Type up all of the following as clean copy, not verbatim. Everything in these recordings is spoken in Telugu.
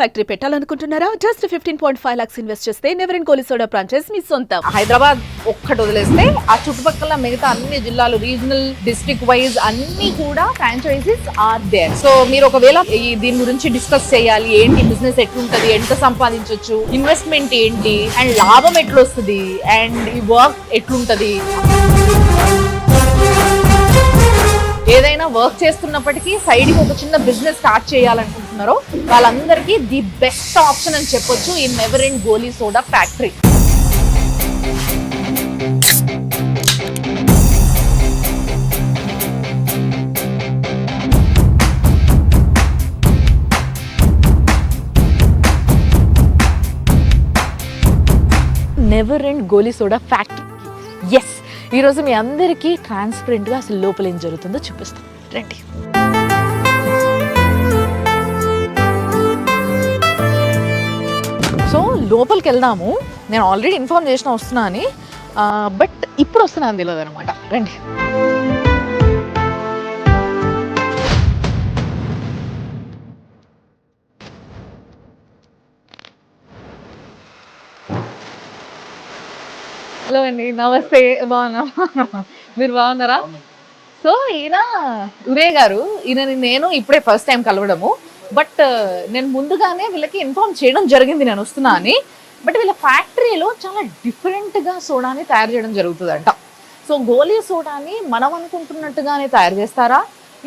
ఫ్యాక్టరీ పెట్టాలనుకుంటున్నారా? జస్ట్ 15.5 lakhs ఇన్వెస్ట్ చేస్తే never in Goli soda franchise మీ సొంతం. హైదరాబాద్ ఒక్కటి వదిలేస్తే ఆ చుట్టుపక్కల మిగతా అన్ని జిల్లాలు రీజనల్ డిస్ట్రిక్ట్ వైజ్ అన్ని కూడా ఫ్రాంచైజీస్ ఆర్ దేర్. సో మీరు ఒకవేళ దీని గురించి డిస్కస్ చేయాలి, ఏంటి బిజినెస్ ఎట్లుంటది, ఎంత సంపాదించవచ్చు, ఇన్వెస్ట్మెంట్ ఏంటి అండ్ లాభం ఎట్లొస్తుంది అండ్ ఈ వర్క్ ఎట్లుంటది, ఏదైనా వర్క్ చేస్తున్నప్పటికీ సైడ్కి ఒక చిన్న బిజినెస్ స్టార్ట్ చేయాలనుకుంటున్నారో వాళ్ళందరికీ ది బెస్ట్ ఆప్షన్ అని చెప్పొచ్చు ఈ నెవర్ ఎండ్ గోలీ సోడా ఫ్యాక్టరీ. నెవర్ ఎండ్ గోలీ సోడా ఫ్యాక్టరీ. ఎస్, ఈరోజు మీ అందరికీ ట్రాన్స్పరెంట్గా అసలు లోపల ఏం జరుగుతుందో చూపిస్తాం, రండి. సో లోపలికి వెళ్దాము. నేను ఆల్రెడీ ఇన్ఫార్మ్ చేసిన వస్తున్నా అని, బట్ ఇప్పుడు వస్తున్నా అని తెలియదు అనమాట. రండి. హలో అండి, నమస్తే. బాగున్నా, మీరు బాగున్నారా? సో ఈయన ఉదయ్ గారు, ఈయనని నేను ఇప్పుడే ఫస్ట్ టైం కలవడము, బట్ నేను ముందుగానే వీళ్ళకి ఇన్ఫార్మ్ చేయడం జరిగింది నేను వస్తున్నా అని. బట్ వీళ్ళ ఫ్యాక్టరీలో చాలా డిఫరెంట్గా సోడాని తయారు చేయడం జరుగుతుందంట. సో గోలీ సోడాని మనం అనుకుంటున్నట్టుగానే తయారు చేస్తారా,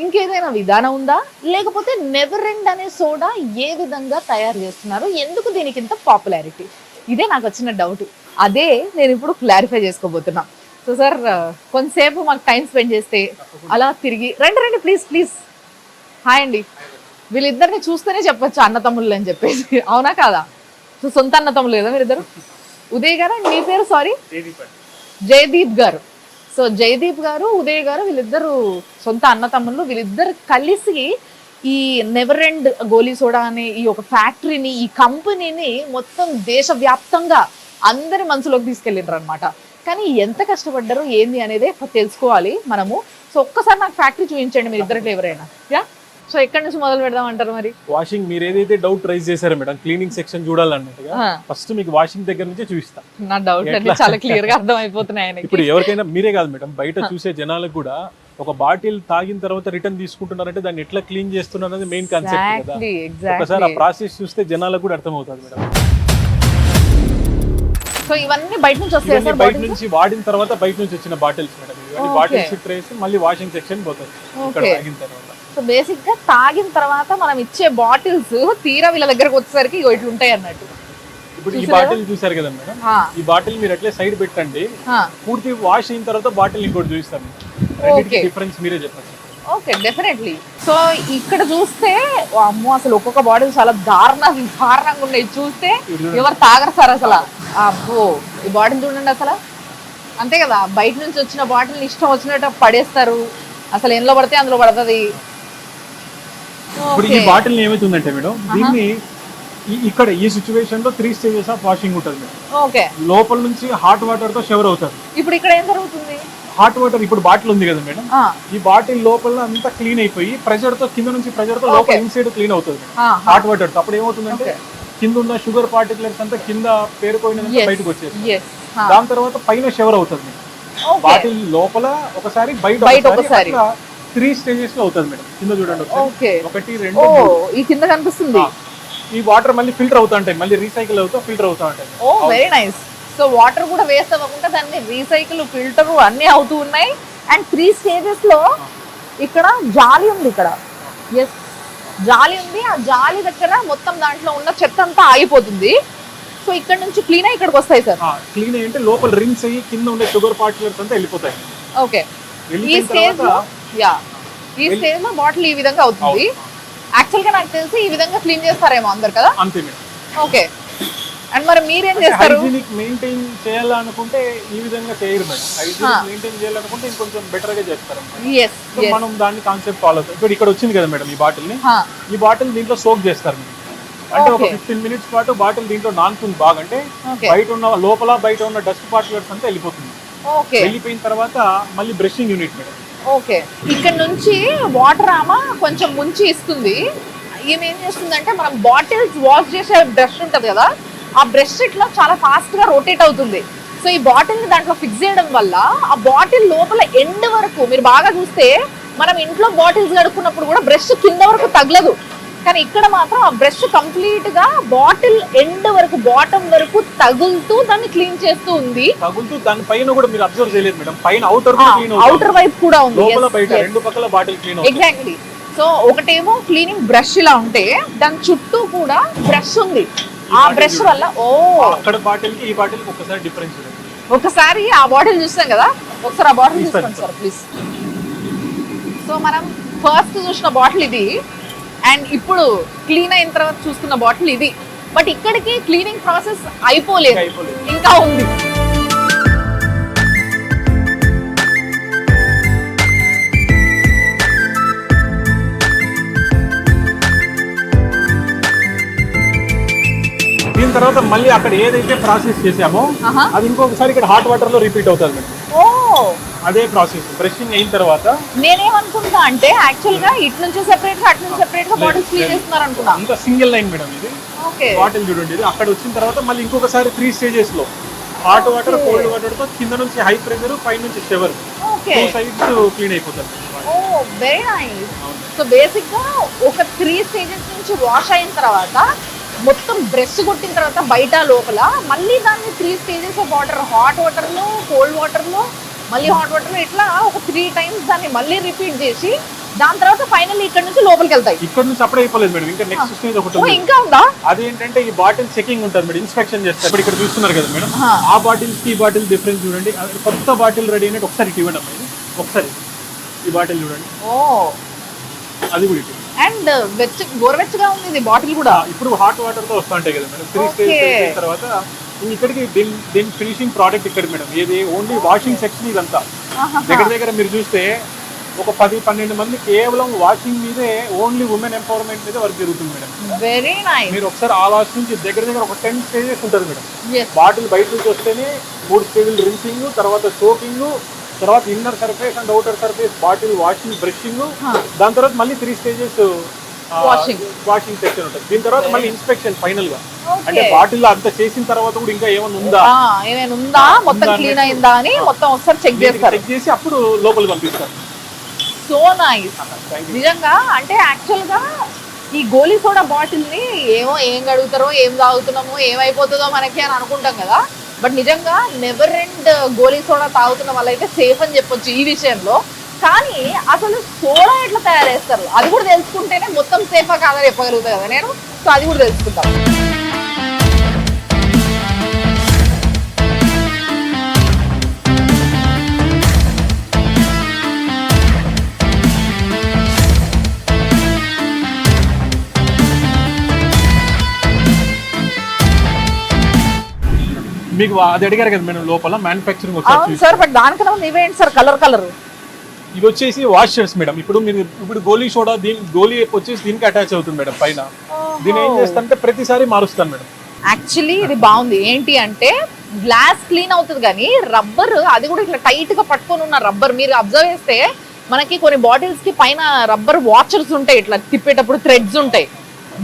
ఇంకేదైనా విధానం ఉందా, లేకపోతే నెవర్ ఎండ్ అనే సోడా ఏ విధంగా తయారు చేస్తున్నారు, ఎందుకు దీనికి ఇంత పాపులారిటీ, ఇదే నాకు వచ్చిన డౌట్. అదే నేను ఇప్పుడు క్లారిఫై చేసుకోబోతున్నా. సో సార్, కొంతసేపు మాకు టైం స్పెండ్ చేస్తే అలా తిరిగి రండి. రండి ప్లీజ్ ప్లీజ్. హాయ్ అండి. వీళ్ళిద్దరిని చూస్తేనే చెప్పొచ్చు అన్న తమ్ముళ్ళు అని చెప్పేసి, అవునా కాదా? సో సొంత అన్న తమ్ముళ్ళు కదా మీరిద్దరు? ఉదయ్ గారు, మీ పేరు? సారీ, జయదీప్ గారు. సో జయదీప్ గారు, ఉదయ్ గారు, వీళ్ళిద్దరు సొంత అన్న తమ్ముళ్ళు. వీళ్ళిద్దరు కలిసి ఈ నెవర్ ఎండ్ గోలీ సోడా అనే ఈ ఒక ఫ్యాక్టరీని, ఈ కంపెనీని మొత్తం దేశవ్యాప్తంగా అందరి మనసులోకి తీసుకెళ్ళిండ్రు అనమాట. కానీ ఎంత కష్టపడ్డారు ఏంది అనేది తెలుసుకోవాలి మనము. సో ఒక్కసారి నాకు ఫ్యాక్టరీ చూపించండి మీరు ఇద్దరిలో ఎవరైనా. యా, సో ఎక్కడి నుంచి మొదలు పెడదాం అంటారు? మరి వాషింగ్, మీరు ఏదైతే డౌట్ రైజ్ చేశారో మేడం, క్లీనింగ్ సెక్షన్ చూడాలన్నట్టుగా ఫస్ట్ మీకు వాషింగ్ దగ్గర నుంచే చూపిస్తా. నా డౌట్ అన్ని చాలా క్లియర్ గా అర్థం అయిపోతున్నాయి. ఇప్పుడు ఎవరికైనా మీరే కాదు మేడం, బయట చూసే జనాలకు కూడా ఒక బాటిల్ తాగిన తర్వాత రిటర్న్ తీసుకుంటున్నారంటే దాన్ని ఎట్లా క్లీన్ చేస్తున్నారు అనేది మెయిన్ కాన్సెప్ట్ కదా. ఒకసారి ఆ ప్రాసెస్ చూస్తే జనాలకు కూడా అర్థం అవుతుంది మేడం. సో ఇవన్నీ బయట నుంచి వస్తాయి, బయట నుంచి వాడిన తర్వాత బయట నుంచి వచ్చిన బాటిల్స్ మేడం. ఇవన్నీ బాటిల్స్ ట్రేస్ మళ్ళీ వాషింగ్ సెక్షన్ పోతుంది ఇక్కడ తాగిన తర్వాత. సో బేసిక్ గా తాగిన తర్వాత మనం ఇచ్చే బాటిల్స్ తీరా వీళ్ళ దగ్గరకు వచ్చేసరికి ఇట్లా ఉంటాయి అన్నట్టు. ఇప్పుడు ఈ బాటిల్ చూసారు కదా మేడం, ఈ బాటిల్ మీరు అట్లే సైడ్ పెట్టండి, పూర్తి వాష్ అయిన తర్వాత బాటిల్ ఇంకోటి చూపిస్తాను. డిఫరెన్స్ మీరే చెప్పండి. Okay, definitely. సో ఇక్కడ చూస్తే అమ్మో, అసలు ఒక్కొక్క బాటిల్ చాలా దారుణంగా ఉన్నాయి. చూస్తే ఎవరు తాగరు సార్ అసలు. అబ్బో, ఈ బాటిల్ చూడండి అసలు. అంతే కదా, బయట నుంచి వచ్చిన బాటిల్ ఇష్టం వచ్చినట్టు పడేస్తారు, అసలు ఎందులో పడితే అందులో పడుతుంది. ఇప్పుడు ఈ బాటిల్ ఏమైతుందంటే మేడం, దీన్ని ఇక్కడ ఈ సిచ్యువేషన్ లో 3 stages ఆఫ్ వాషింగ్ ఉంటుంది మేడం. ఓకే, లోపల నుంచి హాట్ వాటర్ తో షవర్ అవుతారు. ఇప్పుడు ఇక్కడ ఏం జరుగుతుంది? హాట్ వాటర్, ఇప్పుడు బాటిల్ ఉంది కదా మేడం, ఈ బాటిల్ లోపల అంతా క్లీన్ అయిపోయి ప్రెషర్ తో, కింద నుంచి ప్రెషర్ తో లోపల ఇన్సైడ్ క్లీన్ అవుతుంది హాట్ వాటర్ తో. అప్పుడు ఏమవుతుందంటే కింద ఉన్న షుగర్ పార్టికులర్స్ అంతా కింద పేరుకోయినంత బయటకు వచ్చేది. దాని తర్వాత పైన షవర్ అవుతుంది బాటిల్ లోపల ఒకసారి, బయట ఒకసారి. 3 stages లో అవుతుంది మేడం. కింద చూడండి, 1 2 ఈ కింద కనిపిస్తుంది. ఈ వాటర్ మళ్ళీ ఫిల్టర్ అవుతా ఉంటాయి, మళ్ళీ రీసైకిల్ అవుతా ఫిల్టర్ అవుతా ఉంటాయి. ఓ వెరీ నైస్. సో వాటర్ కూడా వేస్ట్ అవ్వకుండా దాన్ని రీసైకిల్, ఫిల్టర్ అన్ని అవుతూ ఉన్నాయి. అండ్ 3 stages లో ఇక్కడ జాలి ఉంది, ఇక్కడ ఎస్ జాలి ఉంది. ఆ జాలి దగ్గర మొత్తం దాంట్లో ఉన్న చెత్త అంతా ఆగిపోతుంది. సో ఇక్కడ నుంచి క్లీన్ అయ్యి ఇక్కడికి వస్తాయి సార్. క్లీన్ అయ్యి అంటే లోపల రిన్స్ అయ్యి కింద ఉండే షుగర్ పార్టికల్స్ అంతా వెళ్ళిపోతాయి. ఓకే, ఈ స్టేజ్ లో బాటిల్ ఈ విధంగా అవుతుంది. యాక్చువల్ గా నాకు తెలిసి ఈ విధంగా క్లీన్ చేస్తారేమో అందరు కదా. అంతే మేడం. ఓకే, అండ్ మరి మీరేం చేస్తారు? హైజీనిక్ మెయింటైన్ చేయాలనుకుంటే ఈ విధంగా చేయరు మేడం. హైజీనిక్ మెయింటైన్ చేయాలనుకుంటే ఇంకొంచెం బెటర్ గా చేస్తారు. మనం దాన్ని కాన్సెప్ట్ ఫాలో అవుతాం. ఇప్పుడు ఇక్కడ వచ్చింది కదా మేడం ఈ బాటిల్ ని, ఈ బాటిల్ దీంట్లో సోక్ చేస్తారు. అంటే ఒక 15 minutes పాటు బాటిల్ దీంట్లో నానుతుంది బాగా. అంటే బయట ఉన్న లోపల బయట ఉన్న డస్ట్ పార్టికల్స్ అంతా వెళ్ళిపోతుంది. వెళ్ళిపోయిన తర్వాత మళ్ళీ బ్రషింగ్ యూనిట్ మేడం. ఓకే, ఇక్కడ నుంచి వాటర్ ఆమె కొంచెం ముంచి ఇస్తుంది. ఈమె ఏం చేస్తుందంటే మనం బాటిల్స్ వాష్ చేసే బ్రష్ ఉంటది కదా, ఆ బ్రష్ ఇట్లా చాలా ఫాస్ట్ గా రొటేట్ అవుతుంది. సో ఈ బాటిల్ ని దాంట్లో ఫిక్స్ చేయడం వల్ల ఆ బాటిల్ లోపల ఎండ్ వరకు మీరు బాగా చూస్తే మనం ఇంట్లో బాటిల్స్ కడుక్కున్నప్పుడు కూడా బ్రష్ కింద వరకు తగలదు, కానీ ఇక్కడ మాత్రం ఆ బ్రష్ కంప్లీట్ గా బాటిల్ ఎండ్ వరకు బాటమ్ వరకు తగులుతూ దాన్ని క్లీన్ చేస్తూ ఉంది. తగులుతూ దాని పైన కూడా మీరు అబ్జర్వ్ చేయలేదు మేడం, పైన అవుటర్ క్లీన్ అవుటర్ వైపు కూడా ఉంది, లోపల బయట రెండు పక్కల బాటిల్ క్లీన్ అవుతుంది. ఎగ్జాక్ట్లీ. సో ఒకటేమో క్లీనింగ్ బ్రష్ ఇలా ఉంటే దాని చుట్టూ కూడా బ్రష్ ఉంది. ఆ బ్రష్ వల్ల అక్కడ బాటిల్ కి ఈ బాటిల్ కి ఒకసారి డిఫరెన్స్ చూడండి. ఒకసారి ఆ బాటిల్ చూస్తాం కదా, ఒకసారి ఆ బాటిల్ చూసుకోండి సార్ ప్లీజ్. సో మనం ఫస్ట్ చూసిన బాటిల్ ఇది, అండ్ ఇప్పుడు క్లీన్ అయిన తర్వాత చూస్తున్న బాటిల్ ఇది. బట్ ఇక్కడికి క్లీనింగ్ ప్రాసెస్ అయిపోలేదు, ఇంకా ఉంది. దీని తర్వాత మళ్ళీ అక్కడ ఏదైతే ప్రాసెస్ చేసామో అది ఇంకొకసారి ఇక్కడ హాట్ వాటర్ లో రిపీట్ అవుతుంది మేడం. అదే ప్రాసెస్ బ్రషింగ్ అయిన తర్వాత. నేనేమనుకుంటా అంటే యాక్చువల్ గా ఇటు నుంచి సెపరేట్ గా అటు నుంచి సెపరేట్ గా బాటిల్స్ క్లీన్ చేస్తున్నారు అనుకున్నా. అంత సింగిల్ లైన్ మేడం ఇది. బాటిల్ చూడండి, ఇది అక్కడ వచ్చిన తర్వాత మళ్ళీ ఇంకొకసారి 3 స్టేజెస్ లో హాట్ వాటర్, కోల్డ్ వాటర్ తో కింద నుంచి హై ప్రెషర్, పై నుంచి షవర్, 2 సైడ్స్ క్లీన్ అయిపోతుంది. Very nice. సో బేసిక్ గా ఒక 3 స్టేజెస్ నుంచి వాష్ అయిన తర్వాత మొత్తం బ్రష్ కొట్టిన తర్వాత బయట లోపల మళ్ళీ దాన్ని 3 stages of water, hot water లో, కోల్డ్ వాటర్ లో, మళ్ళీ హాట్ వాటర్ లో, ఇట్లా ఒక 3 టైమ్స్ దాన్ని మళ్ళీ రిపీట్ చేసి దాని తర్వాత ఫైనల్లీ ఇక్కడ నుంచి లోపలికి వెళ్తాయి. ఇక్కడ నుంచి అప్పుడే అయిపోలేదు మేడం, ఇంకా నెక్స్ట్ స్టేజ్ ఒకటి ఉంది. ఇంకా ఉందా? అదేంటంటే ఈ బాటిల్ చెకింగ్ ఉంటుంది మేడం, ఇన్స్పెక్షన్ చేస్తారు. ఇప్పుడు ఇక్కడ చూస్తున్నారు కదా మేడం, ఆ బాటిల్స్ కి ఈ బాటిల్ డిఫరెన్స్ చూడండి. కొత్త బాటిల్ రెడీ అయినట్టు ఒకసారి ఇవ్వండి అమ్మాయి, ఒకసారి ఈ బాటిల్ చూడండి. అది కూడా ఇటు. అండ్ గోరువెచ్చగా ఉంది ఇది బాటిల్ కూడా. ఇప్పుడు హాట్ వాటర్ తో వస్తూ ఉంటాయి కదా మేడం, 3 స్టేజెస్ తర్వాత ఇక్కడికి దీని ఫినిషింగ్ ప్రోడక్ట్ ఇక్కడ మేడం. ఏది ఓన్లీ వాషింగ్ సెక్షన్ ఇదంతా. దగ్గర మీరు చూస్తే ఒక 10-12 మంది కేవలం వాషింగ్ మీదే, ఓన్లీ ఉమెన్ ఎంపవర్మెంట్ మీద వర్క్ జరుగుతుంది మేడం. Very nice. మీరు ఒకసారి ఆ వాష్ నుంచి దగ్గర ఒక 10 స్టేజెస్ ఉంటుంది మేడం. బాటిల్ బయట నుంచి వస్తేనే 3 స్టేజ్లు రిన్సింగ్, తర్వాత సోకింగ్, తర్వాత inner surface and outer surface bottle washing, brushing, దాని తర్వాత మళ్ళీ 3 స్టేజెస్ వాషింగ్ సెక్షన్ ఉంటుంది. దీని తర్వాత మళ్ళీ ఇన్స్పెక్షన్ ఫైనల్ గా. అంటే బాటిల్ అంత చేసిన తర్వాత కూడా ఇంకా ఏమైనా ఉందా, మొత్తం క్లీన్ అయిందా అని మొత్తం ఒకసారి చెక్ చేసి అప్పుడు లోపలికి పంపిస్తారు. So nice. నిజంగా అంటే యాక్చువల్ గా ఈ గోలీ సోడా బాటిల్ ని ఏం గడుగుతారో, ఏం తాగుతున్నామో, ఏమైపోతుందో మనకి అని అనుకుంటాం కదా. బట్ నిజంగా నెవర్ ఎండ్ గోలీ సోడా తాగుతున్న వాళ్ళైతే సేఫ్ అని చెప్పొచ్చు ఈ విషయంలో. కానీ అసలు సోడా ఎట్లా తయారు చేస్తారు అది కూడా తెలుసుకుంటేనే మొత్తం సేఫా కాదని చెప్పగలుగుతాయి కదా నేను. సో అది కూడా తెలుసుకుంటాం. మీకు అది అడిగారు కదా మేడం, లోపల మ్యానుఫ్యాక్చరింగ్ వచ్చి సార్. బట్ దానికన్నా ఇవేంటి సార్ కలర్? ఇది వచ్చేసి వాషర్స్ మేడం. ఇప్పుడు గోలీ సోడా గోలీ వచ్చేసి దీనికి అటాచ్ అవుతుంది మేడం పైన. దీని ఏం చేస్తానంటే ప్రతిసారి మారుస్తాను మేడం. యాక్చువల్లీ ఇది బాగుంది. ఏంటి అంటే గ్లాస్ క్లీన్ అవుతుంది కానీ రబ్బర్, అది కూడా ఇట్లా టైట్ గా పట్టుకొని ఉన్న రబ్బర్. మీరు అబ్జర్వ్ చేస్తే మనకి కొన్ని బాటిల్స్ కి పైన రబ్బర్ వాచర్స్ ఉంటాయి, ఇట్లా తిప్పేటప్పుడు థ్రెడ్స్ ఉంటాయి.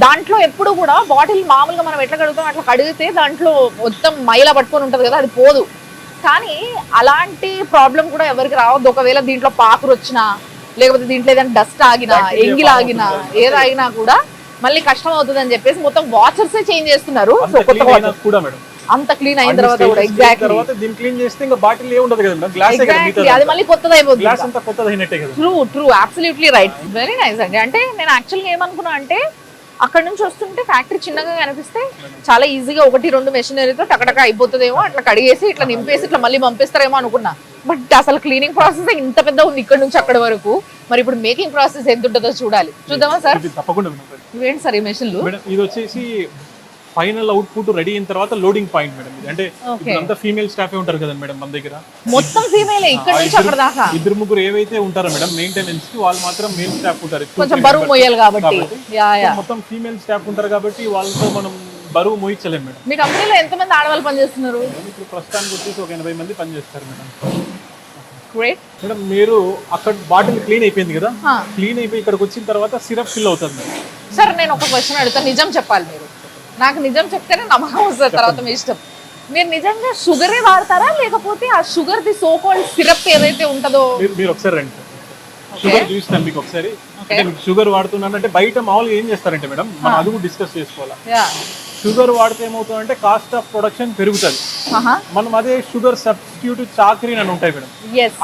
దాంట్లో ఎప్పుడు కూడా బాటిల్ మామూలుగా మనం ఎట్లా కడుగుతాం అట్లా కడిగితే దాంట్లో మొత్తం మైలా పట్టుకొని ఉంటుంది కదా, అది పోదు. కానీ అలాంటి ప్రాబ్లం కూడా ఎవరికి రావద్దు. ఒకవేళ దీంట్లో పాకురు వచ్చినా, లేకపోతే దీంట్లో ఏదైనా డస్ట్ ఆగినా, ఎంగిల్ ఆగినా, ఏదాగినా కూడా మళ్ళీ కష్టం అవుతుంది అని చెప్పేసి మొత్తం వాచర్స్ చేంజ్ చేస్తున్నారు. అంత క్లీన్ అయిన తర్వాత కూడా అది మళ్ళీ కొత్తది అయిపోతుంది. True absolutely right. Very nice అండి. అంటే నేను యాక్చువల్గా ఏమనుకున్నా అంటే అక్కడ నుంచి వస్తుంటే ఫ్యాక్టరీ చిన్నగా కనిపిస్తే చాలా ఈజీగా 1-2 మెషినరీతో టకటక అయిపోతుందేమో, అట్లా కడిగేసి ఇట్లా నింపేసి ఇట్లా మళ్ళీ పంపిస్తారేమో అనుకున్నా. బట్ అసలు క్లీనింగ్ ప్రాసెస్ ఇంత పెద్ద ఉంది ఇక్కడ నుంచి అక్కడ వరకు. మరి ఇప్పుడు మేకింగ్ ప్రాసెస్ ఎంత ఉంటుందో చూద్దామా సార్? తప్పకుండా. ఇవేంటి సార్ ఈ మెషిన్లు? ఇది వచ్చేసి ఫైనల్ అవుట్పుట్ రెడీ అయిన తర్వాత లోడింగ్ పాయింట్ మేడం. ఇది అంటే అంతా ఫీమేల్ స్టాఫ్ ఉంటారు కదా మేడం మన దగ్గర, మొత్తం ఫీమేల్. ఇక్కడ నుంచి అక్కడ దాకా 2-3 ఏవైతే ఉంటారో మేడం మెయింటెనెన్స్ కి, వాళ్ళు మాత్రం మేల్ స్టాఫ్ ఉంటారు. కొంచెం బరువు మోయాలి కాబట్టి మొత్తం ఫీమేల్ స్టాఫ్ ఉంటారు కాబట్టి వాళ్ళతో మనం బరువు మోయించలేం మేడం. మీ కంపెనీలో ఎంతమంది ఆడవాళ్ళు పనిచేస్తున్నారు? ఇప్పుడు ప్రస్తుతానికి వచ్చేసి ఒక 80 మంది పనిచేస్తారు మేడం. Great madam. మీరు అక్కడ బాటిల్ క్లీన్ అయిపోయింది కదా, క్లీన్ అయిపోయి ఇక్కడికి వచ్చిన తర్వాత సిరప్ ఫిల్ అవుతుంది మేడం. సరే నేను ఒక క్వశ్చన్ అడుగుతా, నిజం చెప్పాలి మీరు. నాకు నిజం చెప్తేనే నమ్మకం వస్తుంది, తర్వాత మీ ఇష్టం. మీరు నిజంగా షుగరే వాడతారా లేకపోతే ఆ sugar the so called syrup ఏదైతే ఉంటుందో? మీరు ఒకసారి రండి, షుగర్ చూస్తాను మీకు ఒకసారి. షుగర్ వాడుతున్నానంటే బయట మామూలుగా ఏం చేస్తారంటే మేడం, మనం అది కూడా డిస్కస్ చేసుకోవాలా. షుగర్ వాడితే ఏమవుతుందంటే కాస్ట్ ఆఫ్ ప్రొడక్షన్ పెరుగుతుంది. మనం అదే షుగర్ సబ్స్టిట్యూట్ చాక్రీన్ అని ఉంటాయి మేడం,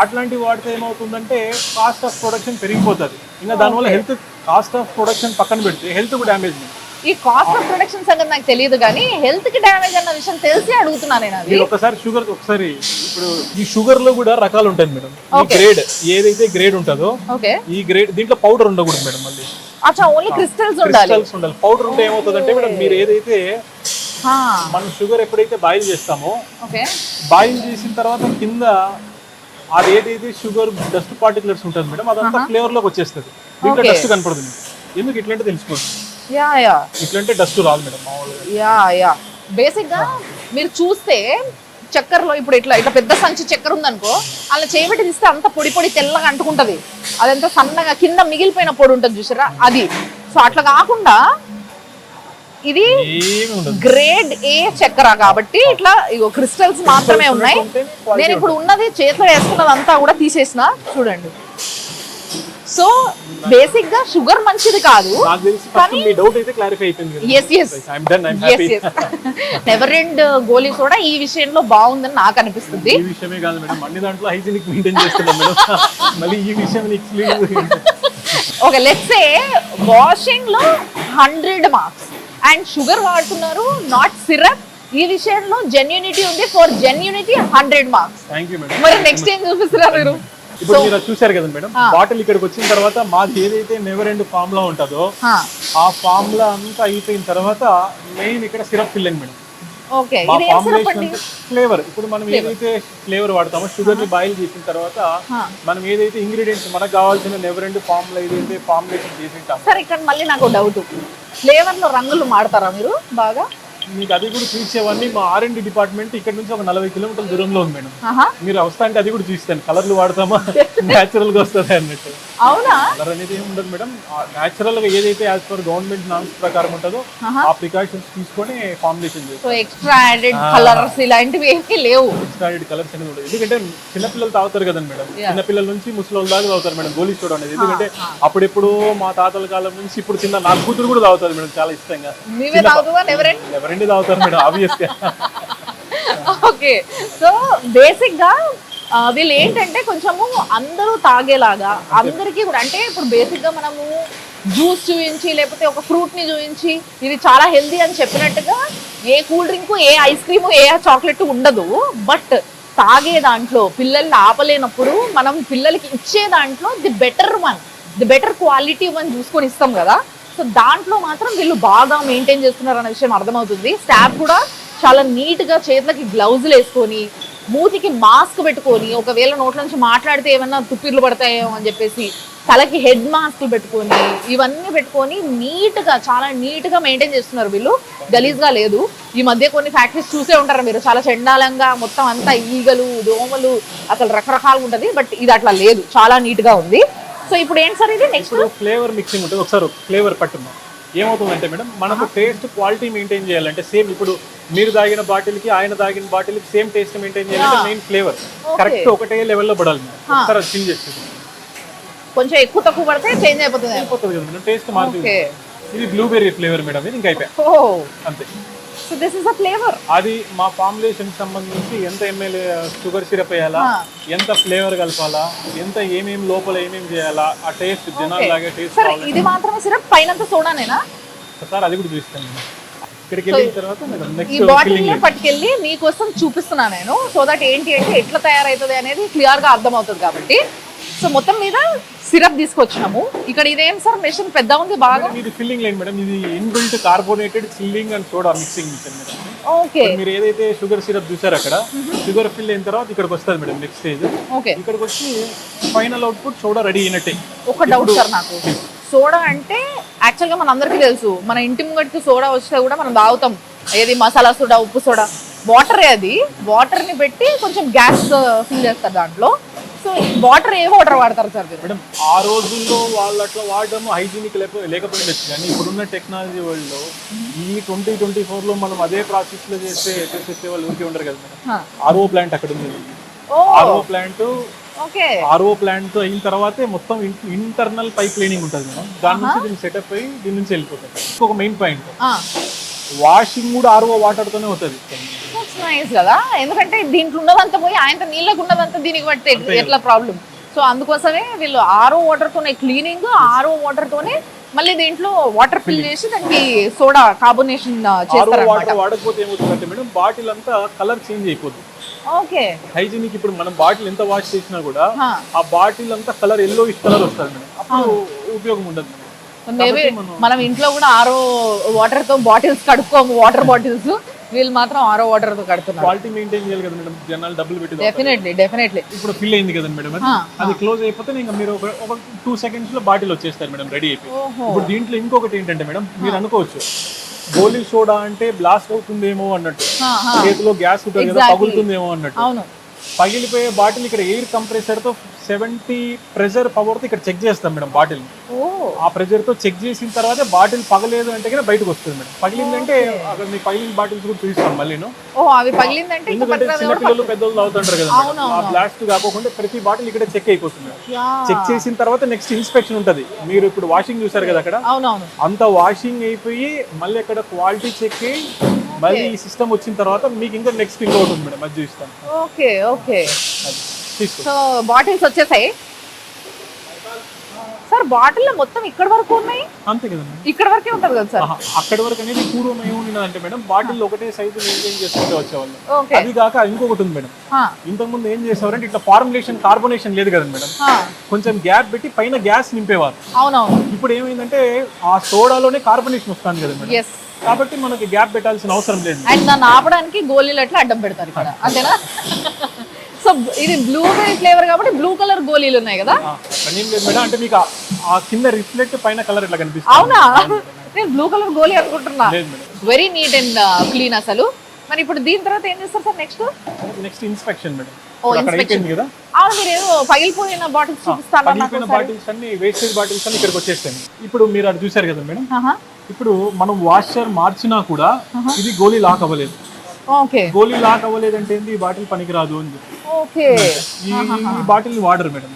అట్లాంటివి వాడితే ఏమవుతుందంటే కాస్ట్ ఆఫ్ ప్రొడక్షన్ పెరిగిపోతుంది. ఇంకా దానివల్ల హెల్త్, కాస్ట్ ఆఫ్ ప్రొడక్షన్ పక్కన పెడితే హెల్త్ కు డ్యామేజ్. ఈ కాస్ట్ ఆఫ్ ప్రొడక్షన్ సంగతి నాకు తెలియదు కానీ హెల్త్ కి డ్యామేజ్ అన్న విషయం తెలిసి అడుగుతున్నాను నేను. అది ఒకసారి షుగర్, ఒకసారి ఇప్పుడు ఈ షుగర్ లో కూడా రకాలు ఉంటాయి మేడం. ఈ గ్రేడ్ ఏదైతే గ్రేడ్ ఉంటుందో ఈ గ్రేడ్ దీంట్లో పౌడర్ ఉండకూడదు మేడం. మళ్ళీ అచ్చా, ఓన్లీ క్రిస్టల్స్ ఉండాలి. పౌడర్ ఉంటే ఏమవుతుందంటే మేడం, మీరు ఏదైతే మనం షుగర్ ఎప్పుడైతే బాయిల్ చేస్తామో, బాయిల్ చేసిన తర్వాత కింద అది ఏదైతే షుగర్ డస్ట్ పార్టికులర్స్ ఉంటుంది మేడం, అదంతా ఫ్లేవర్ లోకి వచ్చేస్తుంది. దీంట్లో డస్ట్ కనపడుతుంది. ఎందుకు ఇట్లాంటి తెలిసిపోతుంది. ఇట్లాంటి డస్ట్ రాదు మేడం మామూలుగా. బేసిక్ గా మీరు చూస్తే చక్కెరలో ఇప్పుడు ఇట్లా ఇట్లా పెద్ద సంచి చక్కెర ఉందనుకో, అలా చేయబెట్టి తీస్తే అంత పొడి పొడి తెల్లగా అంటుకుంటది. అదంతా సన్నగా కింద మిగిలిపోయిన పొడి ఉంటుంది చూసారా, అది. సో అట్లా కాకుండా ఇది గ్రేడ్ ఏ చక్కెర కాబట్టి ఇట్లా ఇగో క్రిస్టల్స్ మాత్రమే ఉన్నాయి. నేను ఇప్పుడు ఉన్నది చేతిలో వేసుకున్నది అంతా కూడా తీసేసిన చూడండి. సో బేసిక్ గా షుగర్ మంచిది కాదు. నెవర్ ఎండ్ గోలీ సోడా ఈ విషయంలో బాగుందని నాకు అనిపిస్తుంది. ఓకే, లెట్స్ సే వాషింగ్ లో 100 మార్క్స్ అండ్ షుగర్ వాడుతున్నారు, నాట్ సిరప్. ఈ విషయంలో జెన్యూనిటీ ఉంది. For genuinity 100 marks. మరి నెక్స్ట్ ఏం చూపిస్తున్నారు మీరు? ఇప్పుడు మీరు చూసారు కదా మేడం, బాటిల్ ఇక్కడికి వచ్చిన తర్వాత మాది ఏదైతే నెవర్ ఎండ్ ఫార్ములా ఉంటుందో ఆ ఫార్ములా అంతా అయిపోయిన తర్వాత మెయిన్ ఇక్కడ సిరప్ ఫిల్లింగ్ మేడం. ఫ్లేవర్, ఇప్పుడు మనం ఏదైతే ఫ్లేవర్ వాడతామో షుగర్ ని బాయిల్ చేసిన తర్వాత మనం ఏదైతే ఇంగ్రీడియంట్స్ మనకు కావాల్సిన నెవర్ ఎండ్ ఫార్ములా ఏదైతే ఫార్ములేషన్ చేసింటాం. సరే, ఇక్కడ మళ్ళీ నాకు డౌట్, ఫ్లేవర్ లో రంగులు మాడతారా మీరు బాగా? మీకు అది కూడా చూసేవన్నీ మా R&D డిపార్ట్మెంట్ ఇక్కడ నుంచి ఒక 40 కిలోమీటర్ల దూరంలో ఉంది మేడం. మీరు వస్తాంటే అది కూడా చూస్తాను, కలర్లు వాడతామా న్యాచురల్ గా వస్తుంది అన్నట్టు. అవునా? కలర్ అనేది ఏమి ఉండదు మేడం, న్యాచురల్ గా ఏదైతే యాజ్ పర్ గవర్నమెంట్ నామ్స్ ప్రకారం ఉంటుందో ఆ ప్రికాషన్స్ తీసుకొని ఫార్ములేషన్ చేస్తాం. ఎక్స్ట్రా యాడెడ్ కలర్స్ ఇలాంటివి ఏమీ లేవు. ఎక్స్ట్రా యాడెడ్ కలర్స్ అనేది ఉండదు. ఎందుకంటే చిన్నపిల్లలు తాగుతారు కదండి మేడం, చిన్నపిల్లల నుంచి ముసలి దాకా తాగుతారు మేడం గోలీ సోడా అనేది. ఎందుకంటే అప్పుడెప్పుడు మా తాతల కాలం నుంచి ఇప్పుడు చిన్న నా కూతురు కూడా తాగుతుంది మేడం చాలా ఇష్టంగా. ఎవరండి తాగుతారు మేడం ఆబ్వియస్ గా. ఓకే, సో బేసిక్ గా వీళ్ళు ఏంటంటే కొంచెము అందరూ తాగేలాగా అందరికీ కూడా, అంటే ఇప్పుడు బేసిక్ గా మనము జ్యూస్ చూపించి లేకపోతే ఒక ఫ్రూట్ ని చూపించి ఇది చాలా హెల్దీ అని చెప్పినట్టుగా ఏ కూల్ డ్రింక్, ఏ ఐస్ క్రీమ్, ఏ చాక్లెట్ ఉండదు. బట్ తాగే దాంట్లో పిల్లల్ని ఆపలేనప్పుడు మనం పిల్లలకి ఇచ్చే దాంట్లో ది బెటర్ క్వాలిటీ వన్ చూసుకొని ఇస్తాం కదా. సో దాంట్లో మాత్రం వీళ్ళు బాగా మెయింటైన్ చేస్తున్నారు అనే విషయం అర్థమవుతుంది. స్టాఫ్ కూడా చాలా నీట్ గా చేతులకి గ్లౌజులు వేసుకొని, మూతికి మాస్క్ పెట్టుకొని, ఒకవేళ నోట్ల నుంచి మాట్లాడితే ఏమన్నా తుప్పిర్లు పడతాయేమో అని చెప్పేసి తలకి హెడ్ మాస్క్లు పెట్టుకొని, ఇవన్నీ పెట్టుకొని నీట్ గా, చాలా నీట్ గా మెయింటైన్ చేస్తున్నారు వీళ్ళు. గలీజ్ గా లేదు. ఈ మధ్య కొన్ని ఫ్యాక్టరీస్ చూసే ఉంటారు మీరు, చాలా చెండాలంగా మొత్తం అంతా ఈగలు, దోమలు, అసలు రకరకాలుగా ఉంటది. బట్ ఇది అట్లా లేదు, చాలా నీట్ గా ఉంది. సో ఇప్పుడు ఏంటి సార్ ఇది నెక్స్ట్ ఫ్లేవర్ మిక్సింగ్ ఉంటుంది. ఒకసారి ఫ్లేవర్ పట్టున్నాం ఏమవుతుందంటే మేడం, మనకు టేస్ట్ క్వాలిటీ మెయింటైన్ చేయాలంటే సేమ్ ఇప్పుడు మీరు తాగిన బాటిల్ కి ఆయన తాగిన బాటిల్ కి సేమ్ టేస్ట్ మెయింటైన్ చేయాలంటే మెయిన్ ఫ్లేవర్ కరెక్ట్ ఒకటే లెవెల్లో పడాలి. ఒకసారి అది చేంజ్ చేస్తుంది, కొంచెం ఎక్కువ తక్కువ పడితే చేంజ్ అయిపోతుంది కదా టేస్ట్ మారుతుంది. ఇది బ్లూబెర్రీ ఫ్లేవర్ మేడం, ఇది ఇంకా అయిపోయా అంతే. So this is the flavour. అది మా ఫార్ములేషన్ సంబంధించి ఎంత ఎంఎల్ షుగర్ సిరప్ వేయాలా, ఎంత ఫ్లేవర్ కలపాలా, ఎంత ఏమేమి లోపల ఏమేమి చేయాలా, ఆ టేస్ట్ జనాలు లాగే టేస్ట్. ఇది మాత్రమే సిరప్, పైనంత సోడానేనా సార్? అది కూడా చూపిస్తాను. ఇక్కడికి వెళ్ళిన తర్వాత ఈ బాటిల్ పట్టుకెళ్ళి మీకోసం చూపిస్తున్నా నేను. సో దట్ ఏంటి అంటే ఎట్లా తయారవుతుంది అనేది క్లియర్ గా అర్థమవుతుంది కాబట్టి. సో మొత్తం మీద సిరప్ తీసుకొచ్చినాము. ఇక్కడ ఇదేం సార్ మెషిన్ పెద్ద ఉంది బాగా? ఇది ఫిల్లింగ్ లైన్ మేడం, ఇది inbuilt carbonated filling and soda mixing machine madam. Okay, మీరు ఏదైతే షుగర్ సిరప్ చూసారు అక్కడ, షుగర్ ఫిల్ అయిన తర్వాత ఇక్కడికి వస్తుంది మేడం నెక్స్ట్ స్టేజ్. ఓకే, ఇక్కడికి వచ్చి ఫైనల్ అవుట్పుట్ సోడా రెడీ అయినట్టే. ఒక డౌట్ సార్ నాకు, సోడా అంటే యాక్చువల్ గా మన అందరికీ తెలుసు, మన ఇంటి ముంగటికి సోడా వస్తే కూడా మనం తాగుతాం. ఏది మసాలా సోడా, ఉప్పు సోడా, వాటరే. అది వాటర్ ని పెట్టి కొంచెం గ్యాస్ ఫిల్ చేస్తారు దాంట్లో. సో సో వాటర్ ఏ వాటర్ వాడతారు సార్ మీరు? మేడం ఆ రోజుల్లో వాళ్ళు అట్లా వాడడం హైజీనిక్ లేకపోయిండొచ్చు, కానీ ఇప్పుడున్న టెక్నాలజీ వరల్డ్ లో ఈ 2024 లో మనం అదే ప్రాసెస్ లో చేసే వాళ్ళు ఊరికే ఉండరు కదా మేడం. ఆర్ఓ ప్లాంట్ అక్కడ ఉంది. ఆర్ఓ ప్లాంట్ అయిన తర్వాతే మొత్తం ఇంటర్నల్ పైప్ లైనింగ్ ఉంటుంది మేడం. దాని నుంచి దీన్ని సెటప్ అయ్యి దీని నుంచి వెళ్ళిపోతుంది. ఇంకొక మెయిన్ పాయింట్, వాషింగ్ కూడా ఆర్ఓ వాటర్ తోనే అవుతుంది. నైస్ కదా, ఎందుకంటే దీంట్లో ఉన్నదంతా పోయి ఆయన నీళ్ళకు ఉన్నదంతా దీనికి పడితే ఎట్లా ప్రాబ్లం. సో అందుకోసమే వీళ్ళు ఆర్ఓ వాటర్ తోనే క్లీనింగ్, ఆర్ఓ వాటర్ తోనే మళ్ళీ దీంట్లో వాటర్ ఫిల్ చేసి దానికి సోడా కార్బోనేషన్ చేస్తారు. వాటర్ వాడకపోతే ఏమవుతుందంటే మేడం బాటిల్ అంతా కలర్ చేంజ్ అయిపోతుంది. ఓకే, హైజీనిక్ ఇప్పుడు మనం బాటిల్ ఎంత వాష్ చేసినా కూడా ఆ బాటిల్ అంతా కలర్ ఎల్లోయిష్ కలర్ వస్తుంది మేడం, అప్పుడు ఉపయోగం ఉండదు. మేబీ మనం ఇంట్లో కూడా ఆర్ఓ వాటర్ తో బాటిల్స్ కడుక్కోము, వాటర్ బాటిల్స్, వీళ్ళు మాత్రం ఆర్ఓ వాటర్ తో కడుతున్నారు. క్వాలిటీ మెయింటైన్ చేయాలి కదా మేడం, జనాలు డబ్బులు పెట్టి. డెఫినెట్లీ ఇప్పుడు ఫిల్ అయింది కదా మేడం, అది క్లోజ్ అయిపోతే ఇంకా మీరు ఒక 2 seconds లో బాటిల్ వచ్చేస్తారు మేడం, రెడీ అయిపోయి. ఇప్పుడు దీంట్లో ఇంకొకటి ఏంటంటే మేడం, మీరు అనుకోవచ్చు గోలీ సోడా అంటే బ్లాస్ట్ అవుతుందేమో అన్నట్టు, చేతిలో గ్యాస్ ఉంటుంది కదా పగులుతుందేమో అన్నట్టు. అవును, పగిలిపోయే బాటిల్ ఇక్కడ ఎయిర్ కంప్రెసర్ తో 70 ప్రెషర్ పవర్ తో ఇక్కడ చెక్ చేస్తాం మేడం బాటిల్. ఆ ప్రెషర్ తో చెక్ చేసిన తర్వాత బాటిల్ పగలేదు అంటే కదా బయటకు వస్తుంది మేడం. పగిలిందంటే అక్కడ మీకు పగిలిన బాటిల్స్ కూడా చూపిస్తాం మళ్ళీ. అవి పగిలిందంటే ఎందుకంటే చిన్నపిల్లలు పెద్దలు అవుతుంటారు కదా, ఆ బ్లాస్ట్ కాకుండా ప్రతి బాటిల్ ఇక్కడ చెక్ అయిపోతుంది. చెక్ చేసిన తర్వాత నెక్స్ట్ ఇన్స్పెక్షన్ ఉంటది. మీరు ఇప్పుడు వాషింగ్ చూసారు కదా అక్కడ, అంత వాషింగ్ అయిపోయి మళ్ళీ అక్కడ క్వాలిటీ చెక్ అయ్యి మళ్ళీ ఈ సిస్టమ్ వచ్చిన తర్వాత మీకు ఇంకా నెక్స్ట్ ఇంకోటి ఉంది మేడం, అది చూస్తాను. ఓకే ఓకే, సో బాటిల్స్ వచ్చేసాయి సార్. బాటిల్ మొత్తం ఇక్కడ వరకు ఉన్నాయి అంతే కదా, ఇక్కడ వరకే ఉంటది కదా సార్. అక్కడి వరకు అనేది పూర్వం ఏముందంటే మేడం బాటిల్ ఒకటే సైజు మెయింటైన్ చేసుకుంటూ వచ్చేవాళ్ళు. అది కాక ఇంకొకటి ఉంది మేడం, ఇంతకు ముందు ఏం చేసేవారంటే ఇట్లా ఫార్ములేషన్ కార్బోనేషన్ లేదు కదా మేడం, కొంచెం గ్యాప్ పెట్టి పైన గ్యాస్ నింపేవారు. అవునవును, ఇప్పుడు ఏమైందంటే ఆ సోడాలోనే కార్బోనేషన్ వస్తుంది కదా మేడం, కాబట్టి మనకి గ్యాప్ పెట్టాల్సిన అవసరం లేదు. అండ్ దాన్ని ఆపడానికి గోళీలు అట్లా అడ్డం పెడతారు ఇక్కడ, అంతేనా? సో ఇది బ్లూబెర్రీ ఫ్లేవర్ కాబట్టి బ్లూ కలర్ గోళీలు ఉన్నాయి కదా. ఏం లేదు మేడం, అంటే మీకు ఆ కింద రిఫ్లెక్ట్ పైన కలర్ ఇట్లా కనిపిస్తుంది. అవునా, నేను బ్లూ కలర్ గోళీ అనుకుంటున్నా. వెరీ నీట్ అండ్ క్లీన్ అసలు. మరి ఇప్పుడు దీని తర్వాత ఏం చేస్తారు సార్? Next inspection madam. కదా. అవును, మీరు ఏదో పగిలిపోయిన బాటిల్స్ చూపిస్తాను. పగిలిపోయిన బాటిల్స్ అన్ని, వేస్టేజ్ బాటిల్స్ అన్ని ఇక్కడికి వచ్చేస్తాయి. ఇప్పుడు మీరు అది చూసారు కదా మేడం, ఇప్పుడు మనం వాషర్ మార్చినా కూడా ఇది గోళీ లాక్ అవ్వలేదు. గోళీ లాక్ అవ్వలేదు అంటే ఏంటి, ఈ బాటిల్ పనికిరాదు అని చెప్పి ఈ బాటిల్ వాడరు మేడం,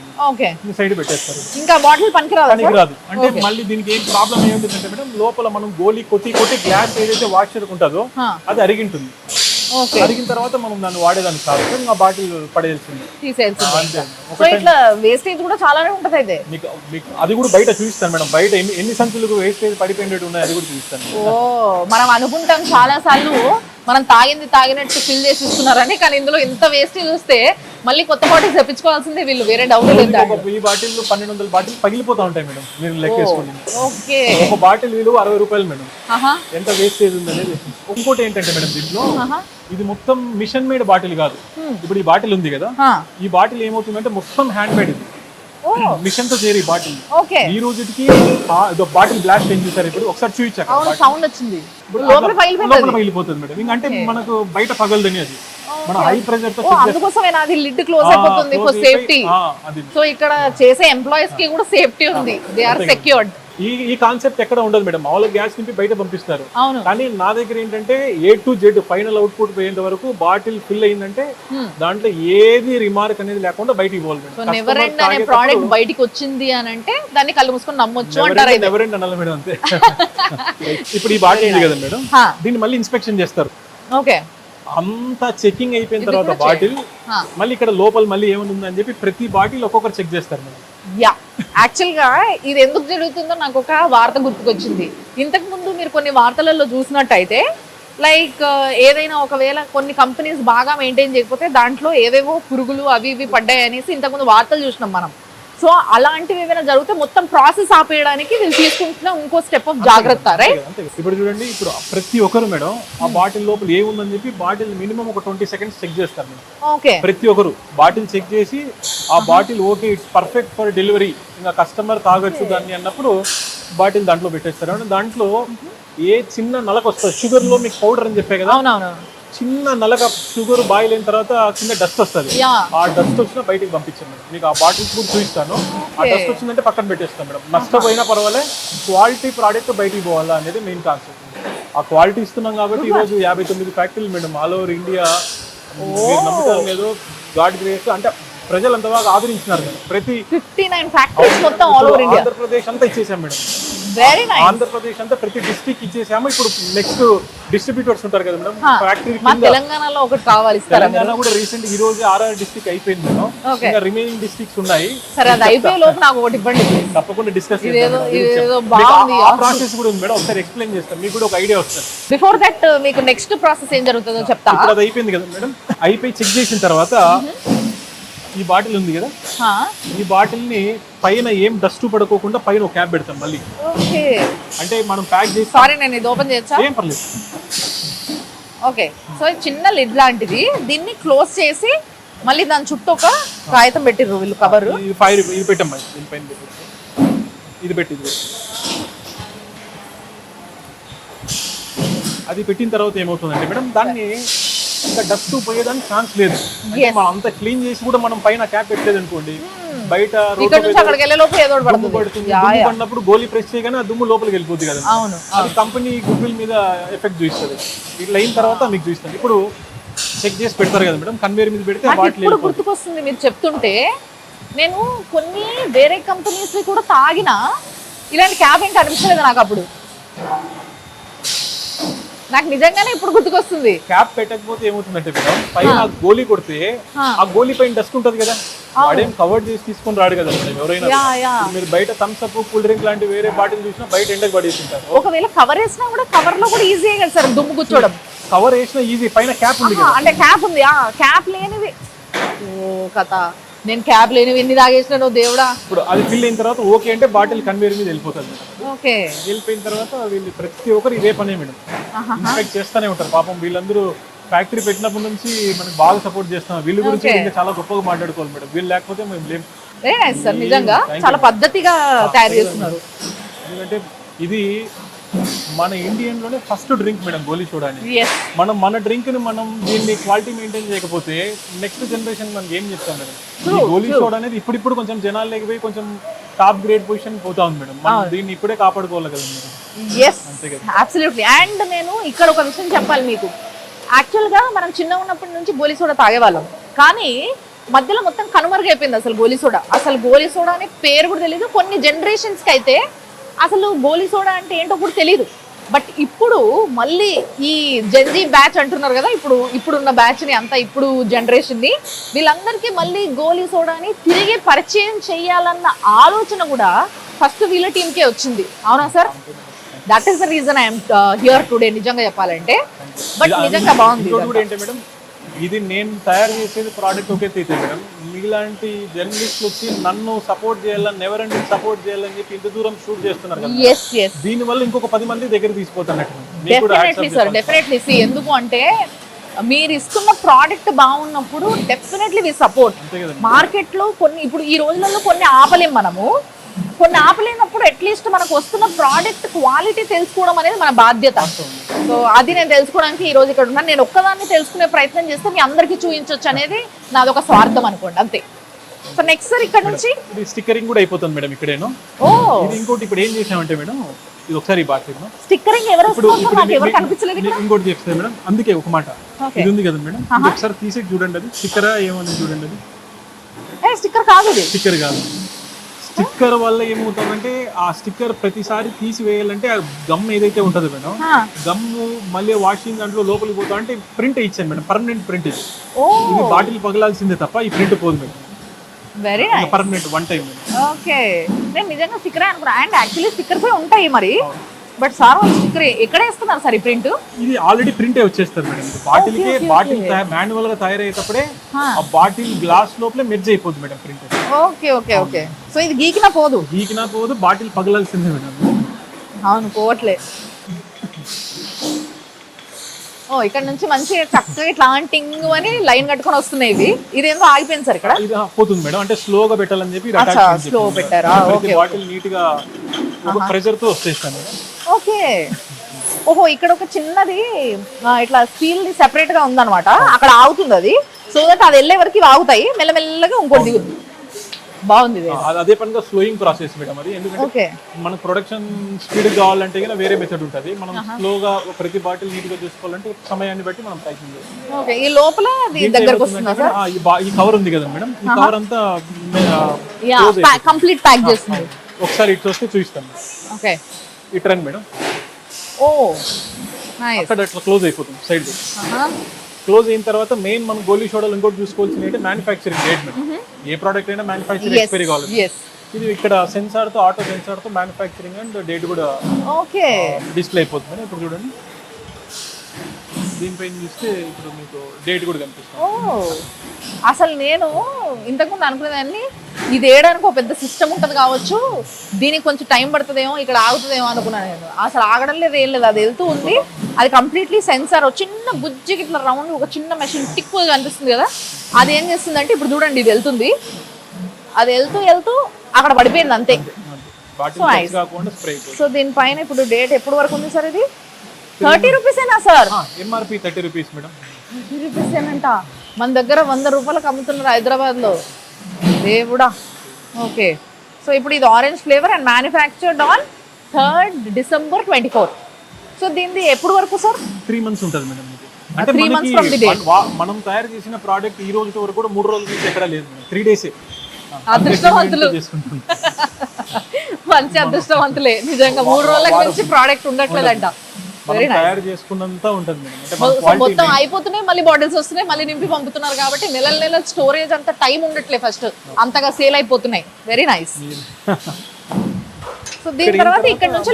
సైడ్ పెట్టేస్తారు. ఇంకా బాటిల్ పనికిరాదు అంటే మళ్ళీ దీనికి ఏం ప్రాబ్లం ఏముంటుందంటే మేడం, లోపల మనం గోళీ కొట్టి గ్లాస్ ఏదైతే వాషర్ ఉంటుందో అది అరిగింటుంది. అరిగిన తర్వాత మనం దాన్ని వాడేదానికి కాదు, ఆ బాటిల్ పడేయాల్సింది, ఇట్లా వేస్టేజ్ కూడా చాలానే ఉంటది. అయితే మీకు అది కూడా బయట చూపిస్తాను మేడం, బయట ఎన్ని సంచులకు వేస్టేజ్ పడిపోయినట్టు ఉన్నాయి అది కూడా చూపిస్తాను. మనం అనుకుంటాం చాలా సార్లు మనం తాగినట్టు ఫిల్ చేసి ఇస్తున్నారని, కానీ ఇందులో ఎంత వేస్టేజ్ వస్తే మళ్ళీ కొత్త బాటిల్స్ తెప్పించుకోవాల్సిందే వీళ్ళు, వేరే డౌట్ లేదు. ఈ బాటిల్ 1200 బాటిల్ పగిలిపోతా ఉంటాయి మేడం, మీరు లెక్కేసుకోండి. ఒక బాటిల్ విలువ 60 రూపాయలు మేడం, ఎంత వేస్టేజ్ ఉంది అనేది. ఇంకోటి ఏంటంటే మేడం, దీంట్లో ఇది మొత్తం మిషన్ మేడ్ బాటిల్ కాదు. ఇప్పుడు ఈ బాటిల్ ఉంది కదా, ఈ బాటిల్ ఏమవుతుందంటే మొత్తం హ్యాండ్ మేడ్. ఇది మిషన్ తో చేరి బాటిల్ ఈ రోజుకి బాటిల్ బ్లాస్ట్ ఏం చూసారు ఇప్పుడు ఒకసారి చూపించాక సౌండ్ వచ్చింది, పగిలిపోతుంది మేడం. అంటే మనకు బయట పగలదని, అది మన హై ప్రెషర్ తో అందుకోసమేనా అది లిడ్ క్లోజ్ అయిపోతుంది ఫర్ సేఫ్టీ. సో ఇక్కడ చేసే ఎంప్లాయీస్ కి కూడా సేఫ్టీ ఉంది, దే ఆర్ సెక్యూర్డ్. ఈ కాన్సెప్ట్ ఎక్కడ ఉండదు మేడం, మామూలుగా గ్యాస్ నింపి బయట పంపిస్తారు. కానీ నా దగ్గర ఏంటంటే A to Z final output పోయేంత వరకు బాటిల్ ఫిల్ అయిందంటే దాంట్లో ఏది రిమార్క్ అనేది లేకుండా బయటికి ఇవ్వాలి మేడం. నెవర్ ఎండ్ అనే ప్రోడక్ట్ బయటికి వచ్చింది అని అంటే దాన్ని కళ్ళు మూసుకొని నమ్మొచ్చు అంటారు. నెవర్ ఎండ్ అనాలి మేడం, అంతే. ఇప్పుడు ఈ బాటిల్ ఉంది కదా మేడం, దీన్ని మళ్ళీ ఇన్స్పెక్షన్ చేస్తారు. అంతా చెకింగ్ అయిపోయిన తర్వాత బాటిల్ మళ్ళీ ఇక్కడ లోపల మళ్ళీ ఏముంది అని చెప్పి ప్రతి బాటిల్ ఒక్కొక్కరు చెక్ చేస్తారు మేడం. యాక్చువల్ గా ఇది ఎందుకు జరుగుతుందో నాకు ఒక వార్త గుర్తుకొచ్చింది. ఇంతకు ముందు మీరు కొన్ని వార్తలలో చూసినట్టయితే లైక్ ఏదైనా ఒకవేళ కొన్ని కంపెనీస్ బాగా మెయింటైన్ చేయకపోతే దాంట్లో ఏవేవో పురుగులు అవి ఇవి పడ్డాయి అనేసి ఇంతకుముందు వార్తలు చూసినాం మనం. సో అలాంటివి ఏమైనా జరిగితే మొత్తం ప్రాసెస్ ఆపేయడానికి వీళ్ళు తీసుకుంటున్న ఇంకో స్టెప్ ఆఫ్ జాగ్రత్త, రైట్? ఇప్పుడు చూడండి, ఇప్పుడు ప్రతి ఒక్కరు మేడం ఆ బాటిల్ లోపల ఏముందని చెప్పి బాటిల్ మినిమం ఒక 20 seconds చెక్ చేస్తారు మేడం. ప్రతి ఒక్కరు బాటిల్ చెక్ చేసి ఆ bottle okay it's perfect for delivery, ఇంకా కస్టమర్ తాగొచ్చు దాన్ని అన్నప్పుడు బాటిల్ దాంట్లో పెట్టేస్తారు. దాంట్లో ఏ చిన్న నలకు వస్తుంది, షుగర్ లో మీకు పౌడర్ అని చెప్పే కదా, చిన్న నల్లగా షుగర్ బాయిల్ అయిన తర్వాత కింద డస్ట్ వస్తుంది. యా ఆ డస్ట్ వచ్చినా బయటికి పంపించాను మేడం. మీకు ఆ బాటిల్స్ కూడా చూపిస్తాను. ఆ డస్ట్ వచ్చిందంటే పక్కన పెట్టేస్తాను మేడం. నష్టపోయినా పర్వాలే, క్వాలిటీ ప్రోడక్ట్ బయటికి పోవాలా అనేది మెయిన్ కాన్సెప్ట్. ఆ క్వాలిటీ ఇస్తున్నాం కాబట్టి ఈరోజు 59 ఫ్యాక్టరీలు మేడం ఆల్ ఓవర్ ఇండియా. మీరు నమ్ముతారు లేదో, గాడ్ గ్రేస్ అంటే ప్రజలు అంత బాగా ఆదరించినారు మేడం. ప్రతి 59 ఫ్యాక్టరీస్ మొత్తం ఆల్ ఓవర్ ఇండియా. ఆంధ్రప్రదేశ్ అంతా ఇచ్చేసాం మేడం. Very nice. ఆంధ్రప్రదేశ్ అంతా ప్రతి డిస్ట్రిక్ట్ ఇచ్చేసాము. ఇప్పుడు నెక్స్ట్ డిస్ట్రిబ్యూటర్స్ ఉంటారు కదా మేడం, ఫ్యాక్టరీ మా తెలంగాణలో ఒకటి కావాలి ఇస్తారా? తెలంగాణ కూడా రీసెంట్ ఈ రోజు ఆర్ఆర్ డిస్ట్రిక్ట్ అయిపోయింది మేడం. ఇంకా రిమైనింగ్ డిస్ట్రిక్ట్స్ ఉన్నాయి. సరే అది అయిపోయే లోపు నాకు ఒకటి ఇవ్వండి. తప్పకుండా డిస్కస్ ఇదేదో బాగుంది. ఆ ప్రాసెస్ కూడా ఉంది మేడం, ఒకసారి ఎక్స్ప్లెయిన్ చేస్తాను, మీకు కూడా ఒక ఐడియా వస్తుంది. బిఫోర్ దట్ మీకు నెక్స్ట్ ప్రాసెస్ ఏం జరుగుతుందో చెప్తా. ఇప్పుడు అది అయిపోయింది కదా మేడం, అయిపోయి చెక్ చేసిన తర్వాత ఈ బాటిల్ ఉంది కదా, ఈ బాటిల్ ని పైన ఏం డస్ట్ పడుకోకుండా పైన ఒక క్యాప్ పెడతాం మళ్ళీ. ఓకే, అంటే మనం ప్యాక్ చేసి. సారీ నేను ఇది ఓపెన్ చేయొచ్చా? ఏం పర్లేదు. ఓకే, సో చిన్న లిడ్ లాంటిది, దీన్ని క్లోజ్ చేసి మళ్ళీ దాని చుట్టూ ఒక కాగితం పెట్టిర్రు వీళ్ళు, కవర్. ఇది 5 రూపీస్ ఇది పెట్టమ్మా, దీనిపైన ఇది పెట్టింది. అది పెట్టిన తర్వాత ఏమవుతుందంటే మేడం, దాన్ని ఇంకా డస్ట్ పోయేదానికి ఛాన్స్ లేదు. అంటే మనం అంత క్లీన్ చేసి కూడా మనం పైన క్యాప్ పెట్టలేదు అనుకోండి, బయట ఇక్కడ నుంచి అక్కడికి వెళ్ళే లోపు ఏదో దుమ్ము పడుతుంది. దుమ్ము పడినప్పుడు గోలీ ప్రెస్ చేయగానే ఆ దుమ్ము లోపలికి వెళ్ళిపోతుంది కదా. అవును, అది కంపెనీ గుడ్విల్ మీద ఎఫెక్ట్ చూపిస్తుంది. ఇట్లా అయిన తర్వాత మీకు చూపిస్తుంది. ఇప్పుడు చెక్ చేసి పెడతారు కదా మేడం, కన్వేర్ మీద పెడితే బాటిల్. ఇప్పుడు గుర్తుకొస్తుంది మీరు చెప్తుంటే, నేను కొన్ని వేరే కంపెనీస్ కూడా తాగినా ఇలాంటి క్యాప్ ఏంటి అనిపించలేదు నాకు అప్పుడు. నాకు నిజంగానే ఇప్పుడు గుర్తుకొస్తుంది. క్యాప్ పెట్టకపోతే ఏమవుతుందంటే మేడం, పైన గోలీ కొడితే ఆ గోలీ పైన డస్ట్ ఉంటది కదా, వాడేం కవర్ చేసి తీసుకొని రాడు కదా మేడం. ఎవరైనా మీరు బయట థమ్స్ అప్, కూల్ డ్రింక్ లాంటి వేరే బాటిల్ చూసినా బయట ఎండకు పడేసి ఉంటారు. ఒకవేళ కవర్ వేసినా కూడా కవర్ లో కూడా ఈజీ కదా సార్ దుమ్ము కూర్చోవడం. కవర్ వేసినా ఈజీ, పైన క్యాప్ ఉంది కదా. అంటే క్యాప్ ఉంది, క్యాప్ లేనివి. ఓ కథ, నేను క్యాప్ లేనివి ఎన్ని తాగేసినాను దేవుడా. ఇప్పుడు అది ఫిల్ అయిన తర్వాత ఓకే అంటే బాటిల్ కన్వేర్ మీద వెళ్ళిపోతుంది. ఓకే, వెళ్ళిపోయిన తర్వాత వీళ్ళు ప్రతి ఒక్కరు ఇదే పనే మేడం, ఇన్స్పెక్ట్ చేస్తూనే ఉంటారు. పాపం వీళ్ళందరూ ఫ్యాక్టరీ పెట్టినప్పటి నుంచి మనకి బాగా సపోర్ట్ చేస్తున్నారు. వీళ్ళ గురించి ఇంకా చాలా గొప్పగా మాట్లాడుకోవాలి మేడం. వీళ్ళు లేకపోతే మేము లేం. వెరీ నైస్ సార్, నిజంగా చాలా పద్ధతిగా తయారు చేస్తున్నారు. ఎందుకంటే ఇది మన ఇండియన్ లోనే ఫస్ట్ డ్రింక్ మేడం గోలీ సోడా అనేది. మనం మన డ్రింక్ ని మనం దీన్ని క్వాలిటీ మెయింటైన్ చేయకపోతే నెక్స్ట్ జనరేషన్ మనకి ఏం చెప్తాం మేడం. ఈ గోలీ సోడా అనేది ఇప్పుడిప్పుడు కొంచెం జనాలు లేకపోయి కొంచెం టాప్ గ్రేడ్ పొజిషన్ పోతా ఉంది మేడం. మనం దీన్ని ఇప్పుడే కాపాడుకోవాలి కదా మేడం. అంతే కదా, అబ్సల్యూట్లీ. అండ్ నేను ఇక్కడ ఒక విషయం చెప్పాలి మీకు. యాక్చువల్గా మనం చిన్న ఉన్నప్పటి నుంచి గోలీ సోడా తాగేవాళ్ళం, కానీ మధ్యలో మొత్తం కనుమరుగైపోయింది అసలు గోలీ సోడా. అసలు గోలీ సోడా అనే పేరు కూడా తెలియదు. కొన్ని జనరేషన్స్కి అయితే అసలు గోలీ సోడా అంటే ఏంటో కూడా తెలియదు. బట్ ఇప్పుడు మళ్ళీ ఈ జెన్జీ బ్యాచ్ అంటున్నారు కదా, ఇప్పుడున్న బ్యాచ్ని అంతా, ఇప్పుడు జనరేషన్ని, వీళ్ళందరికీ మళ్ళీ గోలీ సోడాని తిరిగి పరిచయం చేయాలన్న ఆలోచన కూడా ఫస్ట్ వీళ్ళ టీంకే వచ్చింది. అవునా sir? That is the reason I'm here today, నిజంగా చెప్పాలంటే. బట్ నిజంగా బాగుంది. ఏంటి మేడం, ఇది నేను తయారు చేసేది ప్రోడక్ట్ ఒకే అయితే మేడం, మీలాంటి జర్నలిస్టులు వచ్చి నన్ను సపోర్ట్ చేయాలని, నెవర్ ఎండింగ్ సపోర్ట్ చేయాలని చెప్పి ఇంత దూరం షూట్ చేస్తున్నారు కదా. దీని వల్ల ఇంకొక 10 మంది దగ్గర తీసుకుపోతున్నట్టు. Definitely sir, definitely. ఎందుకు అంటే మీరు ఇస్తున్న ప్రోడక్ట్ బాగున్నప్పుడు డెఫినెట్లీ వి సపోర్ట్. మార్కెట్ లో కొన్ని, ఇప్పుడు ఈ రోజులలో కొన్ని ఆపలేం మనము, కొన్ని ఆపలేనప్పుడు అట్లీస్ట్ మనకు వస్తున్న ప్రోడక్ట్ క్వాలిటీ తెలుసుకోవడం అనేది మన బాధ్యత. సో అది నేను తెలుసుకోవడానికి ఈ రోజు ఇక్కడ ఉన్నాను. నేను ఒక్కదాన్ని తెలుసుకునే ప్రయత్నం చేస్తే మీ అందరికీ చూపించవచ్చు అనేది నాదొక స్వార్థం అనుకోండి, అంతే. సో నెక్స్ట్ సార్ ఇక్కడ నుంచి స్టిక్కరింగ్ కూడా అయిపోతుంది మేడం ఇక్కడేను. ఇది ఇంకోటి ఇప్పుడు ఏం చేసామంటే మేడం, ఇది ఒకసారి బాటిల్ స్టిక్కరింగ్ ఎవరు కనిపించలేదు. ఇంకోటి చెప్తాను మేడం, అందుకే ఒక మాట, ఇది ఉంది కదా మేడం, ఒకసారి తీసి చూడండి, అది స్టిక్కరా ఏమని చూడండి. అది స్టిక్కర్ కాదు, స్టిక్కర్ కాదు. స్టిక్కర్ వల్ల ఏమవుతుందంటే ఆ స్టిక్కర్ ప్రతిసారి తీసివేయాలంటే ఆ గమ్ ఏదైతే ఉంటుందో మేడం, గమ్ మళ్ళీ వాషింగ్ దాంట్లో లోపలికి పోతా అంటే ప్రింట్ ఇచ్చాను మేడం, పర్మనెంట్ ప్రింట్. ఇది బాటిల్ పగలాల్సిందే తప్ప ఈ ప్రింట్ పోదు madam. Very nice, permanent one time. Okay, నేను నిజంగా స్టిక్కర్ అనుకున్నా. అండ్ యాక్చువల్లీ స్టిక్కర్స్ ఉంటాయి మరి, బట్ సార్ స్టిక్కర్ ఎక్కడ వేస్తున్నారు సార్ ఈ ప్రింట్? ఇది ఆల్రెడీ ప్రింటే వచ్చేస్తుంది మేడం. బాటిల్ మాన్యువల్ గా తయారయ్యేటప్పుడే ఆ బాటిల్ గ్లాస్ లోపలే మెర్జ్ అయిపోతుంది madam print. Okay okay okay, so ఇది గీకినా పోదు, బాటిల్ పగలాల్సిందే మేడం. అవును, పోవట్లే. ఓ, ఇక్కడ నుంచి మంచిగా చక్కగా ఇట్లా టింగ్ అని లైన్ కట్టుకొని వస్తున్నాయి ఇవి. ఇదేందో ఆగిపోయింది సార్ ఇక్కడ. ఇది పోతుంది మేడం, అంటే స్లోగా పెట్టాలని చెప్పి స్లో పెట్టారా? బాటిల్ నీట్ గా ప్రెషర్ తో వచ్చేస్తాను. ఓకే, ఓహో ఇక్కడ ఒక చిన్నది ఇట్లా స్టీల్ సెపరేట్ గా ఉందన్నమాట, అక్కడ ఆగుతుంది అది. సో దట్ అది వెళ్ళే వరకు ఇవి ఆగుతాయి, మెల్లమెల్లగా ఇంకోటి దిగుతుంది. బాగుంది ఇది. అదే పనిగా స్లోయింగ్ ప్రాసెస్ మేడం అది. ఎందుకంటే ఓకే మన ప్రొడక్షన్ స్పీడ్ కావాలంటే కనుక వేరే మెథడ్ ఉంటుంది. మనం స్లోగా ప్రతి బాటిల్ నీట్ గా చూసుకోవాలంటే సమయాన్ని బట్టి మనం ప్రయత్నం చేస్తాం. ఓకే ఈ లోపల అది దగ్గరకు వస్తుందా సార్? ఈ కవర్ ఉంది కదా మేడం, ఈ కవర్ అంతా కంప్లీట్ ప్యాక్ చేస్తుంది. ఒకసారి ఇటు వస్తే చూపిస్తాను. ఓకే ఇటు రండి మేడం. ఓ నైస్. అక్కడ అట్లా క్లోజ్ అయిపోతుంది సైడ్. క్లోజ్ అయిన తర్వాత మెయిన్ మనం గోలీ సోడాలు ఇంకోటి చూసుకోవాల్సింది అంటే మ్యానుఫ్యాక్చరింగ్ డేట్ మేడం. ఏ ప్రోడక్ట్ అయినా మ్యానుఫ్యాక్చరింగ్ ఎక్స్పైరీ కావాలి. ఇది ఇక్కడ సెన్సార్ తో, ఆటో సెన్సార్ తో మ్యానుఫ్యాక్చరింగ్ అండ్ డేట్ కూడా ఓకే డిస్ప్లే అయిపోతుంది. ఇప్పుడు చూడండి, దీనిపైన చూస్తే ఇప్పుడు మీకు డేట్ కూడా కనిపిస్తుంది. ఓ అసలు నేను ఇంతకుముందు అనుకునేదాన్ని ఇది వేయడానికి ఒక పెద్ద సిస్టమ్ ఉంటుంది కావచ్చు, దీనికి కొంచెం టైం పడుతుందేమో, ఇక్కడ ఆగుతుందేమో అనుకున్నాను నేను. అసలు ఆగడం లేదు, ఏం లేదు, అది వెళ్తూ ఉంది. అది కంప్లీట్లీ సెన్సార్, చిన్న బుజ్జికి ఇట్లా రౌండ్ ఒక చిన్న మెషిన్ టిక్ కనిపిస్తుంది కదా, అది ఏం చేస్తుందంటే ఇప్పుడు చూడండి ఇది వెళ్తుంది, అది వెళ్తూ వెళ్తూ అక్కడ పడిపోయింది అంతే. సో దీనిపైన ఇప్పుడు డేట్ ఎప్పుడు వరకు ఉంది సార్? ఇది 30 రూపీసేనా సార్? MRP 30 rupees madam. 30 రూపీసేనంట. మన దగ్గర 100 రూపాయలకు అమ్ముతున్నారు హైదరాబాద్ లో, దేవుడా. ఓకే సో ఇప్పుడు ఇది orange flavour and manufactured on 3rd December 24. So దీనిది ఎప్పుడు వరకు సార్? 3 months ఉంటుంది మేడం. అంటే 3 months from the date. మనం తయారు చేసిన ప్రోడక్ట్ ఈ రోజు వరకు కూడా 3 రోజుల నుంచి ఎక్కడ లేదు మేడం. 3 days. అదృష్టవంతులు, మంచి అదృష్టవంతులే నిజంగా. 3 రోజుల నుంచి ప్రోడక్ట్ ఉండట్లేదంట. తయారు చేసుకున్నంత ఉంటుంది మేడం. మొత్తం అయిపోతున్నాయి, మళ్ళీ బాటిల్స్ వస్తున్నాయి, మళ్ళీ నింపి పంపుతున్నారు కాబట్టి నెల స్టోరేజ్ అంత టైం ఉండట్లే, ఫస్ట్ అంతగా సేల్ అయిపోతున్నాయి. Very nice. సో దీని తర్వాత ఇక్కడ నుంచి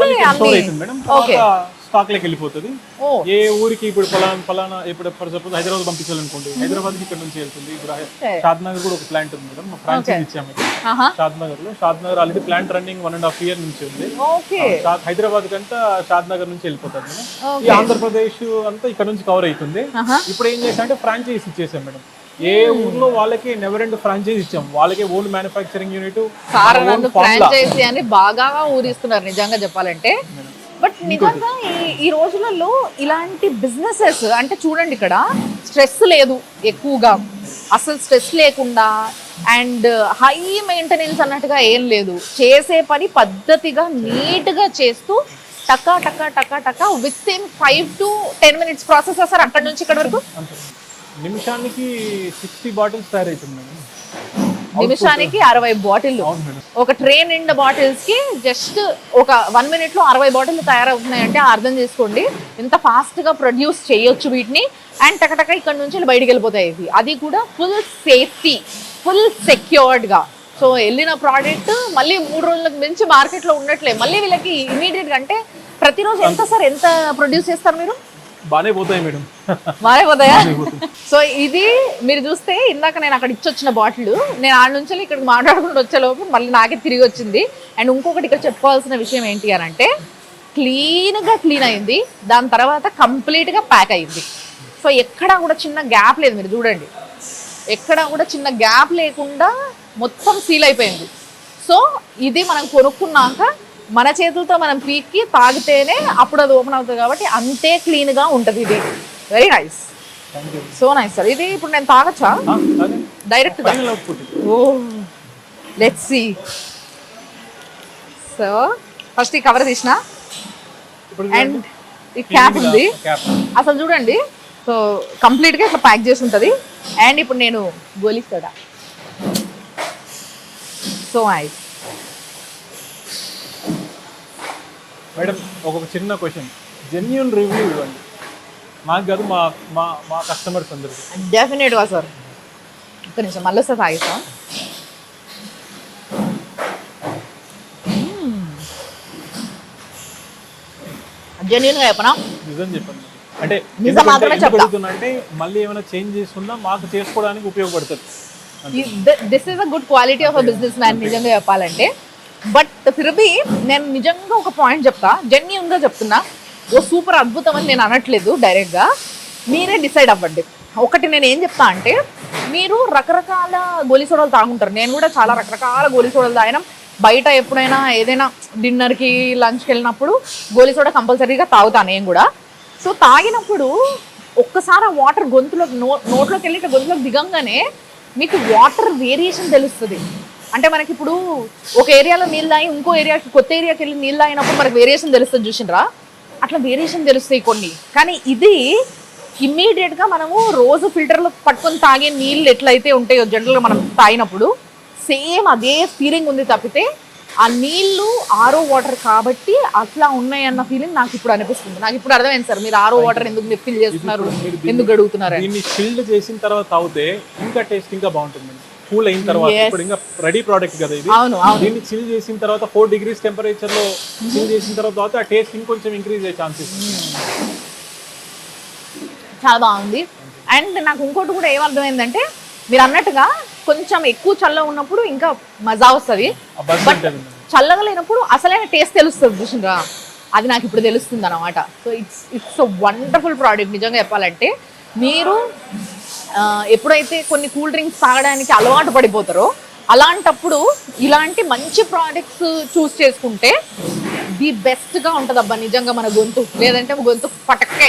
స్టాక్ లోకి వెళ్ళిపోతుంది. ఏ ఊరికి ఇప్పుడు పలానా ఇప్పుడు ఫర్ సపోజ్ హైదరాబాద్ పంపించాలనుకోండి, హైదరాబాద్ ఇక్కడ నుంచి వెళ్తుంది. ఇప్పుడు షాద్ నగర్ కూడా ఒక ప్లాంట్ ఉంది మేడం, ఫ్రాంచైజ్ ఇచ్చాము షాద్ నగర్ లో. Shadnagar already plant running 1.5 year నుంచి ఉంది. హైదరాబాద్ కంతా షాద్ నగర్ నుంచి వెళ్ళిపోతుంది మేడం. ఈ ఆంధ్రప్రదేశ్ అంతా ఇక్కడ నుంచి కవర్ అవుతుంది. ఇప్పుడు ఏం చేసామంటే ఫ్రాంచైజ్ ఇచ్చేసాం మేడం. ఏ ఊర్లో వాళ్ళకి నెవర్ ఎండ్ ఫ్రాంచైజ్ ఇచ్చాం, వాళ్ళకి ఓన్ మ్యానుఫ్యాక్చరింగ్ యూనిట్. ఫ్రాంచైజీ అని బాగా ఊరిస్తున్నారు నిజంగా చెప్పాలంటే. బట్ నిజంగా ఈ రోజులలో ఇలాంటి బిజినెసెస్ అంటే చూడండి, ఇక్కడ స్ట్రెస్ లేదు ఎక్కువగా, అసలు స్ట్రెస్ లేకుండా అండ్ హై మెయింటెనెన్స్ అన్నట్టుగా ఏం లేదు. చేసే పని పద్ధతిగా నీట్గా చేస్తూ టకా టకా టకా టకా within 5 to 10 minutes process sir అక్కడ నుంచి ఇక్కడ వరకు. నిమిషానికి 60 బాటిల్స్ తయారవుతుంది. నిమిషానికి 60 బాటిల్. ఒక ట్రైన్ నిండా బాటిల్స్ కి జస్ట్ ఒక 1 minute లో 60 బాటిల్ తయారవుతున్నాయంటే అర్థం చేసుకోండి ఎంత ఫాస్ట్ గా ప్రొడ్యూస్ చేయొచ్చు వీటిని. అండ్ టకటక ఇక్కడ నుంచి బయటికి వెళ్ళిపోతాయి ఇవి, అది కూడా ఫుల్ సేఫ్టీ, ఫుల్ సెక్యూర్డ్ గా. సో వెళ్ళిన ప్రోడక్ట్ మళ్ళీ 3 రోజులకు మించి మార్కెట్ లో ఉండట్లే. మళ్ళీ వీళ్ళకి ఇమీడియట్ గా అంటే ప్రతిరోజు ఎంత సార్, ఎంత ప్రొడ్యూస్ చేస్తారు మీరు? బానే పోతాయి మేడం, బానే పోతాయా? సో ఇది మీరు చూస్తే ఇందాక నేను అక్కడ ఇచ్చొచ్చిన బాటిల్, నేను ఆడ నుంచి ఇక్కడికి మాట్లాడుకుంటూ వచ్చేలోపు మళ్ళీ నాకే తిరిగి వచ్చింది. అండ్ ఇంకొకటి ఇక్కడ చెప్పుకోవాల్సిన విషయం ఏంటి అని అంటే క్లీన్ అయింది, దాని తర్వాత కంప్లీట్గా ప్యాక్ అయింది. సో ఎక్కడా కూడా చిన్న గ్యాప్ లేదు, మీరు చూడండి ఎక్కడా కూడా చిన్న గ్యాప్ లేకుండా మొత్తం సీల్ అయిపోయింది. సో ఇది మనం కొనుక్కున్నాక మన చేతులతో మనం పీక్కి తాగితేనే అప్పుడు అది ఓపెన్ అవుతుంది కాబట్టి అంతే క్లీన్గా ఉంటుంది ఇది. Very nice, so nice sir. ఇది ఇప్పుడు నేను తాగచ్చా డైరెక్ట్గా? ఓ లెట్స్ సీ. సో ఫస్ట్ ఈ కవర్ తీసిన అండ్ ఈ క్యాప్ ఉంది. అసలు చూడండి, సో కంప్లీట్గా ఇట్లా ప్యాక్ చేసి ఉంటుంది. అండ్ ఇప్పుడు నేను గోలిస్తాడా. So nice madam. ఒక చిన్న క్వశ్చన్, జెన్యూన్ రివ్యూ ఇవ్వండి, మాకు కాదు మా మా మా కస్టమర్స్ అందరికి. డెఫినెట్గా సార్. ఒక్క నిమిషం మళ్ళీ వస్తే తాగిస్తాం. జెన్యూన్గా చెప్పనా? నిజం చెప్పండి. అంటే నిజం మాత్రమే చెప్తున్నా, అంటే మళ్ళీ ఏమైనా చేంజ్ చేసుకున్నా మాకు చేసుకోవడానికి ఉపయోగపడుతుంది. This is a good quality of a business man నిజంగా చెప్పాలంటే. బట్ ఫిర్బీ నేను నిజంగా ఒక పాయింట్ చెప్తా, జెన్యూన్గా చెప్తున్నా. ఓ సూపర్ అద్భుతం అని నేను అనట్లేదు, డైరెక్ట్గా మీరే డిసైడ్ అవ్వండి. ఒకటి నేను ఏం చెప్తా అంటే, మీరు రకరకాల గోలీ సోడాలు తాగుంటారు, నేను కూడా చాలా రకరకాల గోలీ సోడాలు తాగినాం. బయట ఎప్పుడైనా ఏదైనా డిన్నర్కి లంచ్కి వెళ్ళినప్పుడు గోలీ సోడా కంపల్సరీగా తాగుతాను నేను కూడా. సో తాగినప్పుడు ఒక్కసారి ఆ వాటర్ గొంతులోకి నోట్లోకి వెళ్ళి గొంతులోకి దిగంగానే మీకు వాటర్ వేరియేషన్ తెలుస్తుంది. అంటే మనకి ఇప్పుడు ఒక ఏరియాలో నీళ్ళు తాగి ఇంకో ఏరియాకి కొత్త ఏరియాకి వెళ్ళి నీళ్ళు తాగినప్పుడు మనకు వేరియేషన్ తెలుస్తుంది చూసినరా, అట్లా వేరియేషన్ తెలుస్తాయి కొన్ని. కానీ ఇది ఇమ్మీడియట్గా మనము రోజు ఫిల్టర్లో పట్టుకొని తాగే నీళ్ళు ఎట్లయితే ఉంటాయో జనరల్గా మనం తాగినప్పుడు సేమ్ అదే ఫీలింగ్ ఉంది తప్పితే ఆ నీళ్లు ఆరో వాటర్ కాబట్టి అట్లా ఉన్నాయన్న ఫీలింగ్ నాకు ఇప్పుడు అనిపిస్తుంది. నాకు ఇప్పుడు అర్థమైంది సార్, మీరు ఆరో వాటర్ ఎందుకు మీరు ఫిల్ చేస్తున్నారు, ఎందుకు అడుగుతున్నారు. దీన్ని ఫిల్డ్ చేసిన తర్వాత తాగితే ఇంకా టేస్ట్ ఇంకా బాగుంటుంది. కూల్ అయిన తర్వాత ఇప్పుడు ఇంకా రెడీ ప్రోడక్ట్ కదా ఇది. అవును. దీన్ని చిల్ చేసిన తర్వాత 4 degrees టెంపరేచర్ లో చిల్ చేసిన తర్వాత ఆ టేస్ట్ ఇంకొంచెం ఇంక్రీజ్ అయ్యే ఛాన్సెస్. చాలా బాగుంది. అండ్ నాకు ఇంకోటి కూడా ఏమర్థమైందంటే మీరు అన్నట్టుగా కొంచెం ఎక్కువ చల్ల ఉన్నప్పుడు ఇంకా మజా వస్తుంది, బట్ చల్లగా లేనప్పుడు అసలైన టేస్ట్ తెలుస్తుంది చూసిండ్రా, అది నాకు ఇప్పుడు తెలుస్తుంది అనమాట. So it's a wonderful product. నిజంగా చెప్పాలంటే మీరు ఎప్పుడైతే కొన్ని కూల్ డ్రింక్స్ తాగడానికి అలవాటు పడిపోతారో అలాంటప్పుడు ఇలాంటి మంచి ప్రోడక్ట్స్ చూస్ చేసుకుంటే ది బెస్ట్గా ఉంటుంది అబ్బా నిజంగా మన గొంతు. లేదంటే గొంతు పటక్కే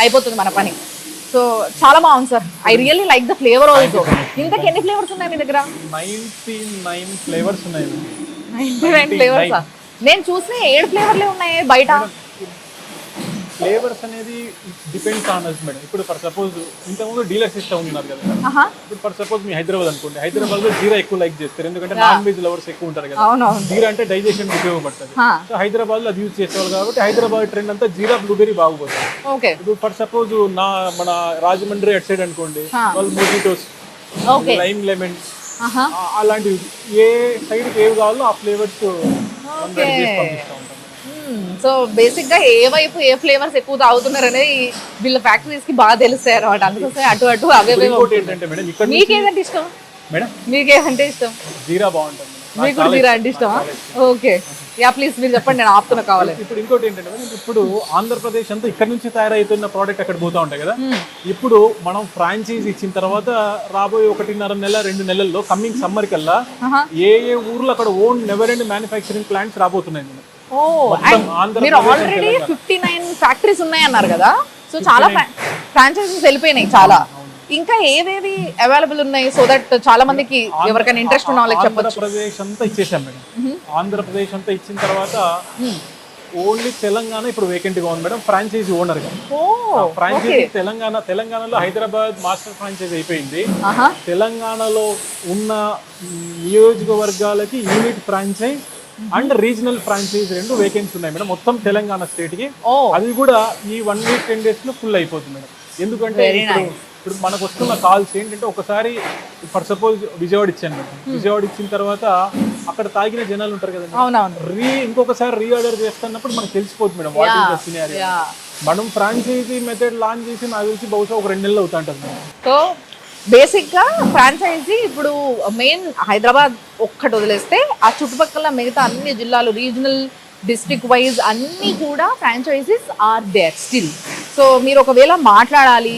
అయిపోతుంది మన పని. సో చాలా బాగుంది sir, I really like the flavour also. ఇంతకు ఎన్ని ఫ్లేవర్స్ ఉన్నాయి మీ దగ్గర? 99 ఫ్లేవర్స్ ఉన్నాయి. 99 ఫ్లేవర్సా? నేను చూసిన 7 ఫ్లేవర్లే ఉన్నాయి బయట. ఫ్లేవర్స్ అనేది డిపెండ్స్ ఆన్ us మేడం. ఇప్పుడు ఫర్ సపోజ్ ఇంతకుముందు డీలర్ సిస్టమ్ ఉన్నారు కదా, ఇప్పుడు ఫర్ సపోజ్ మీ హైదరాబాద్ అనుకోండి, హైదరాబాద్ లో జీరా ఎక్కువ లైక్ చేస్తారు ఎందుకంటే నాన్ వెజ్ లవర్స్ ఎక్కువ ఉంటారు కదా. జీరా అంటే డైజెషన్ ఉపయోగపడుతుంది. సో హైదరాబాద్ లో అది యూజ్ చేసేవాళ్ళు కాబట్టి హైదరాబాద్ ట్రెండ్ అంతా జీరా బ్లూబెర్రీ బాగుపోతుంది. ఇప్పుడు ఫర్ సపోజ్ మన రాజమండ్రి అట్ సైడ్ అనుకోండి, వాళ్ళు మోజిటోస్, లైమ్ లెమన్, అలాంటివి ఏ సైడ్ ఏవి కావాలో ఆ ఫ్లేవర్స్ పంపిస్తూ ఉంటాం. సో బేసిక్ గా ఏ వైపు ఏ ఫ్లేవర్స్ ఎక్కువ తాగుతున్నారు అనేది వీళ్ళ ఫ్యాక్టరీస్ కి బాగా తెలుస్తాయి అనమాట. అందుకోసం అటు అవే. మీకేదంటే ఇష్టం మేడం? మీకేదంటే ఇష్టం? జీరా బాగుంటుంది. మీకు జీరా అంటే ఇష్టమా? ఓకే, యా ప్లీజ్ మీరు చెప్పండి, నేను ఆపుతున్నా కావాలి. ఇప్పుడు ఇంకోటి ఏంటంటే ఇప్పుడు ఆంధ్రప్రదేశ్ అంతా ఇక్కడ నుంచి తయారైతున్న ప్రోడక్ట్ అక్కడ పోతా ఉంటాయి కదా. ఇప్పుడు మనం ఫ్రాంచైజ్ ఇచ్చిన తర్వాత రాబోయే 1.5 నెల 2 నెలల్లో కమింగ్ సమ్మర్ కల్లా ఏ ఊర్లో అక్కడ own never end manufacturing plants రాబోతున్నాయి. మీరు ఆల్రెడీ 59 ఫ్యాక్టరీస్ ఉన్నాయి అన్నారు కదా, సో చాలా ఫ్రాంచైజీస్ వెళ్ళిపోయినాయి చాలా. ఇంకా ఏవేవి అవైలబుల్ ఉన్నాయి సో దట్ చాలా మందికి ఎవరికైనా ఇంట్రెస్ట్ ఉన్న వాళ్ళకి చెప్పొచ్చు. ఆంధ్రప్రదేశ్ అంతా ఇచ్చేసాం మేడం. ఆంధ్రప్రదేశ్ అంతా ఇచ్చిన తర్వాత ఓన్లీ తెలంగాణ ఇప్పుడు వేకెంట్ గా ఉంది మేడం, ఫ్రాంచైజీ ఓనర్ గా. ఫ్రాంచైజీ తెలంగాణలో హైదరాబాద్ మాస్టర్ ఫ్రాంచైజీ అయిపోయింది. తెలంగాణలో ఉన్న నియోజకవర్గాలకి unit franchise and regional franchise 2 vacancy ఉన్నాయి మేడం మొత్తం తెలంగాణ స్టేట్ కి. అది కూడా ఈ 1 week 10 days లో ఫుల్ అయిపోతుంది మేడం. ఎందుకంటే ఇప్పుడు మనకు వస్తున్న కాల్స్ ఏంటంటే ఒకసారి ఫర్ సపోజ్ విజయవాడ ఇచ్చాను మేడం, విజయవాడ ఇచ్చిన తర్వాత అక్కడ తాగిన జనాలు ఉంటారు కదా, ఇంకొకసారి రీఆర్డర్ చేస్తున్నప్పుడు మనకు తెలిసిపోతుంది madam what is the scenario. మనం ఫ్రాంచైజీ మెథడ్ లాంచ్ చేసి నాకు తెలిసి బహుశా ఒక 2 నెలలు అవుతా ఉంటుంది మేడం. సో బేసిక్గా ఫ్రాంచైజీ ఇప్పుడు మెయిన్ హైదరాబాద్ ఒక్కటి వదిలేస్తే ఆ చుట్టుపక్కల మిగతా అన్ని జిల్లాలు రీజనల్ డిస్ట్రిక్ట్ వైజ్ అన్నీ కూడా franchisees are there still. So మీరు ఒకవేళ మాట్లాడాలి,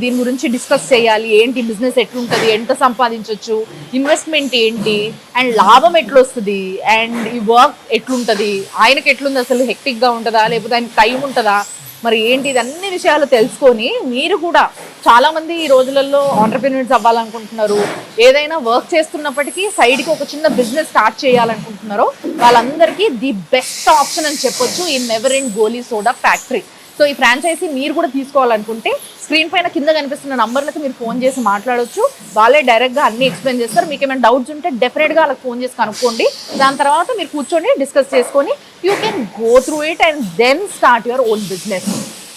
దీని గురించి డిస్కస్ చేయాలి, ఏంటి బిజినెస్ ఎట్లుంటుంది, ఎంత సంపాదించవచ్చు, ఇన్వెస్ట్మెంట్ ఏంటి, అండ్ లాభం ఎట్లొస్తుంది, అండ్ ఈ వర్క్ ఎట్లుంటుంది, ఆయనకి ఎట్లుంది, అసలు హెక్టిక్గా ఉంటుందా లేకపోతే ఆయనకి టైం ఉంటుందా, మరి ఏంటి, ఇది అన్ని విషయాలు తెలుసుకొని మీరు కూడా చాలామంది ఈ రోజులలో ఆంటర్ప్రెన్యూర్స్ అవ్వాలనుకుంటున్నారు, ఏదైనా వర్క్ చేస్తున్నప్పటికీ సైడ్కి ఒక చిన్న బిజినెస్ స్టార్ట్ చేయాలనుకుంటున్నారో వాళ్ళందరికీ ది బెస్ట్ ఆప్షన్ అని చెప్పొచ్చు ఈ నెవర్ ఎండ్ గోలీ సోడా ఫ్యాక్టరీ. సో ఈ ఫ్రాంచైజీ మీరు కూడా తీసుకోవాలనుకుంటే స్క్రీన్ పైన కింద కనిపిస్తున్న నంబర్లకు మీరు ఫోన్ చేసి మాట్లాడవచ్చు. వాళ్ళే డైరెక్ట్గా అన్ని ఎక్స్ప్లెయిన్ చేస్తారు. మీకు ఏమైనా డౌట్స్ ఉంటే డెఫినెట్గా వాళ్ళకి ఫోన్ చేసి కనుక్కోండి. దాని తర్వాత మీరు కూర్చొని డిస్కస్ చేసుకొని you can go through it and then start your own business.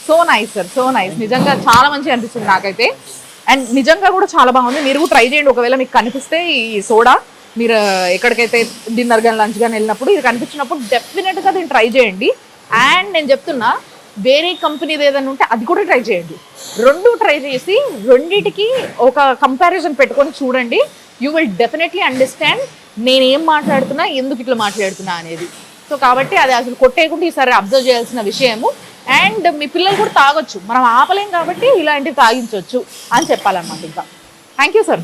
So nice sir, so nice. నిజంగా చాలా మంచిగా అనిపిస్తుంది నాకైతే. అండ్ నిజంగా కూడా చాలా బాగుంది. మీరు కూడా ట్రై చేయండి. ఒకవేళ మీకు కనిపిస్తే ఈ సోడా మీరు ఎక్కడికైతే డిన్నర్ కానీ లంచ్ కానీ వెళ్ళినప్పుడు ఇది కనిపించినప్పుడు డెఫినెట్గా దీన్ని ట్రై చేయండి. అండ్ నేను చెప్తున్నా వేరే కంపెనీది ఏదైనా ఉంటే అది కూడా ట్రై చేయండి. 2 ట్రై చేసి రెండిటికి ఒక కంపారిజన్ పెట్టుకొని చూడండి. యూ విల్ డెఫినెట్లీ అండర్స్టాండ్ నేనేం మాట్లాడుతున్నా, ఎందుకు ఇట్లా మాట్లాడుతున్నా అనేది. సో కాబట్టి అది అసలు కొట్టేయకుండా ఈసారి అబ్జర్వ్ చేయాల్సిన విషయము. అండ్ మీ పిల్లలు కూడా తాగొచ్చు, మనం ఆపలేం కాబట్టి ఇలాంటివి తాగించవచ్చు అని చెప్పాలన్నమాట. ఇంకా థ్యాంక్ యూ సార్.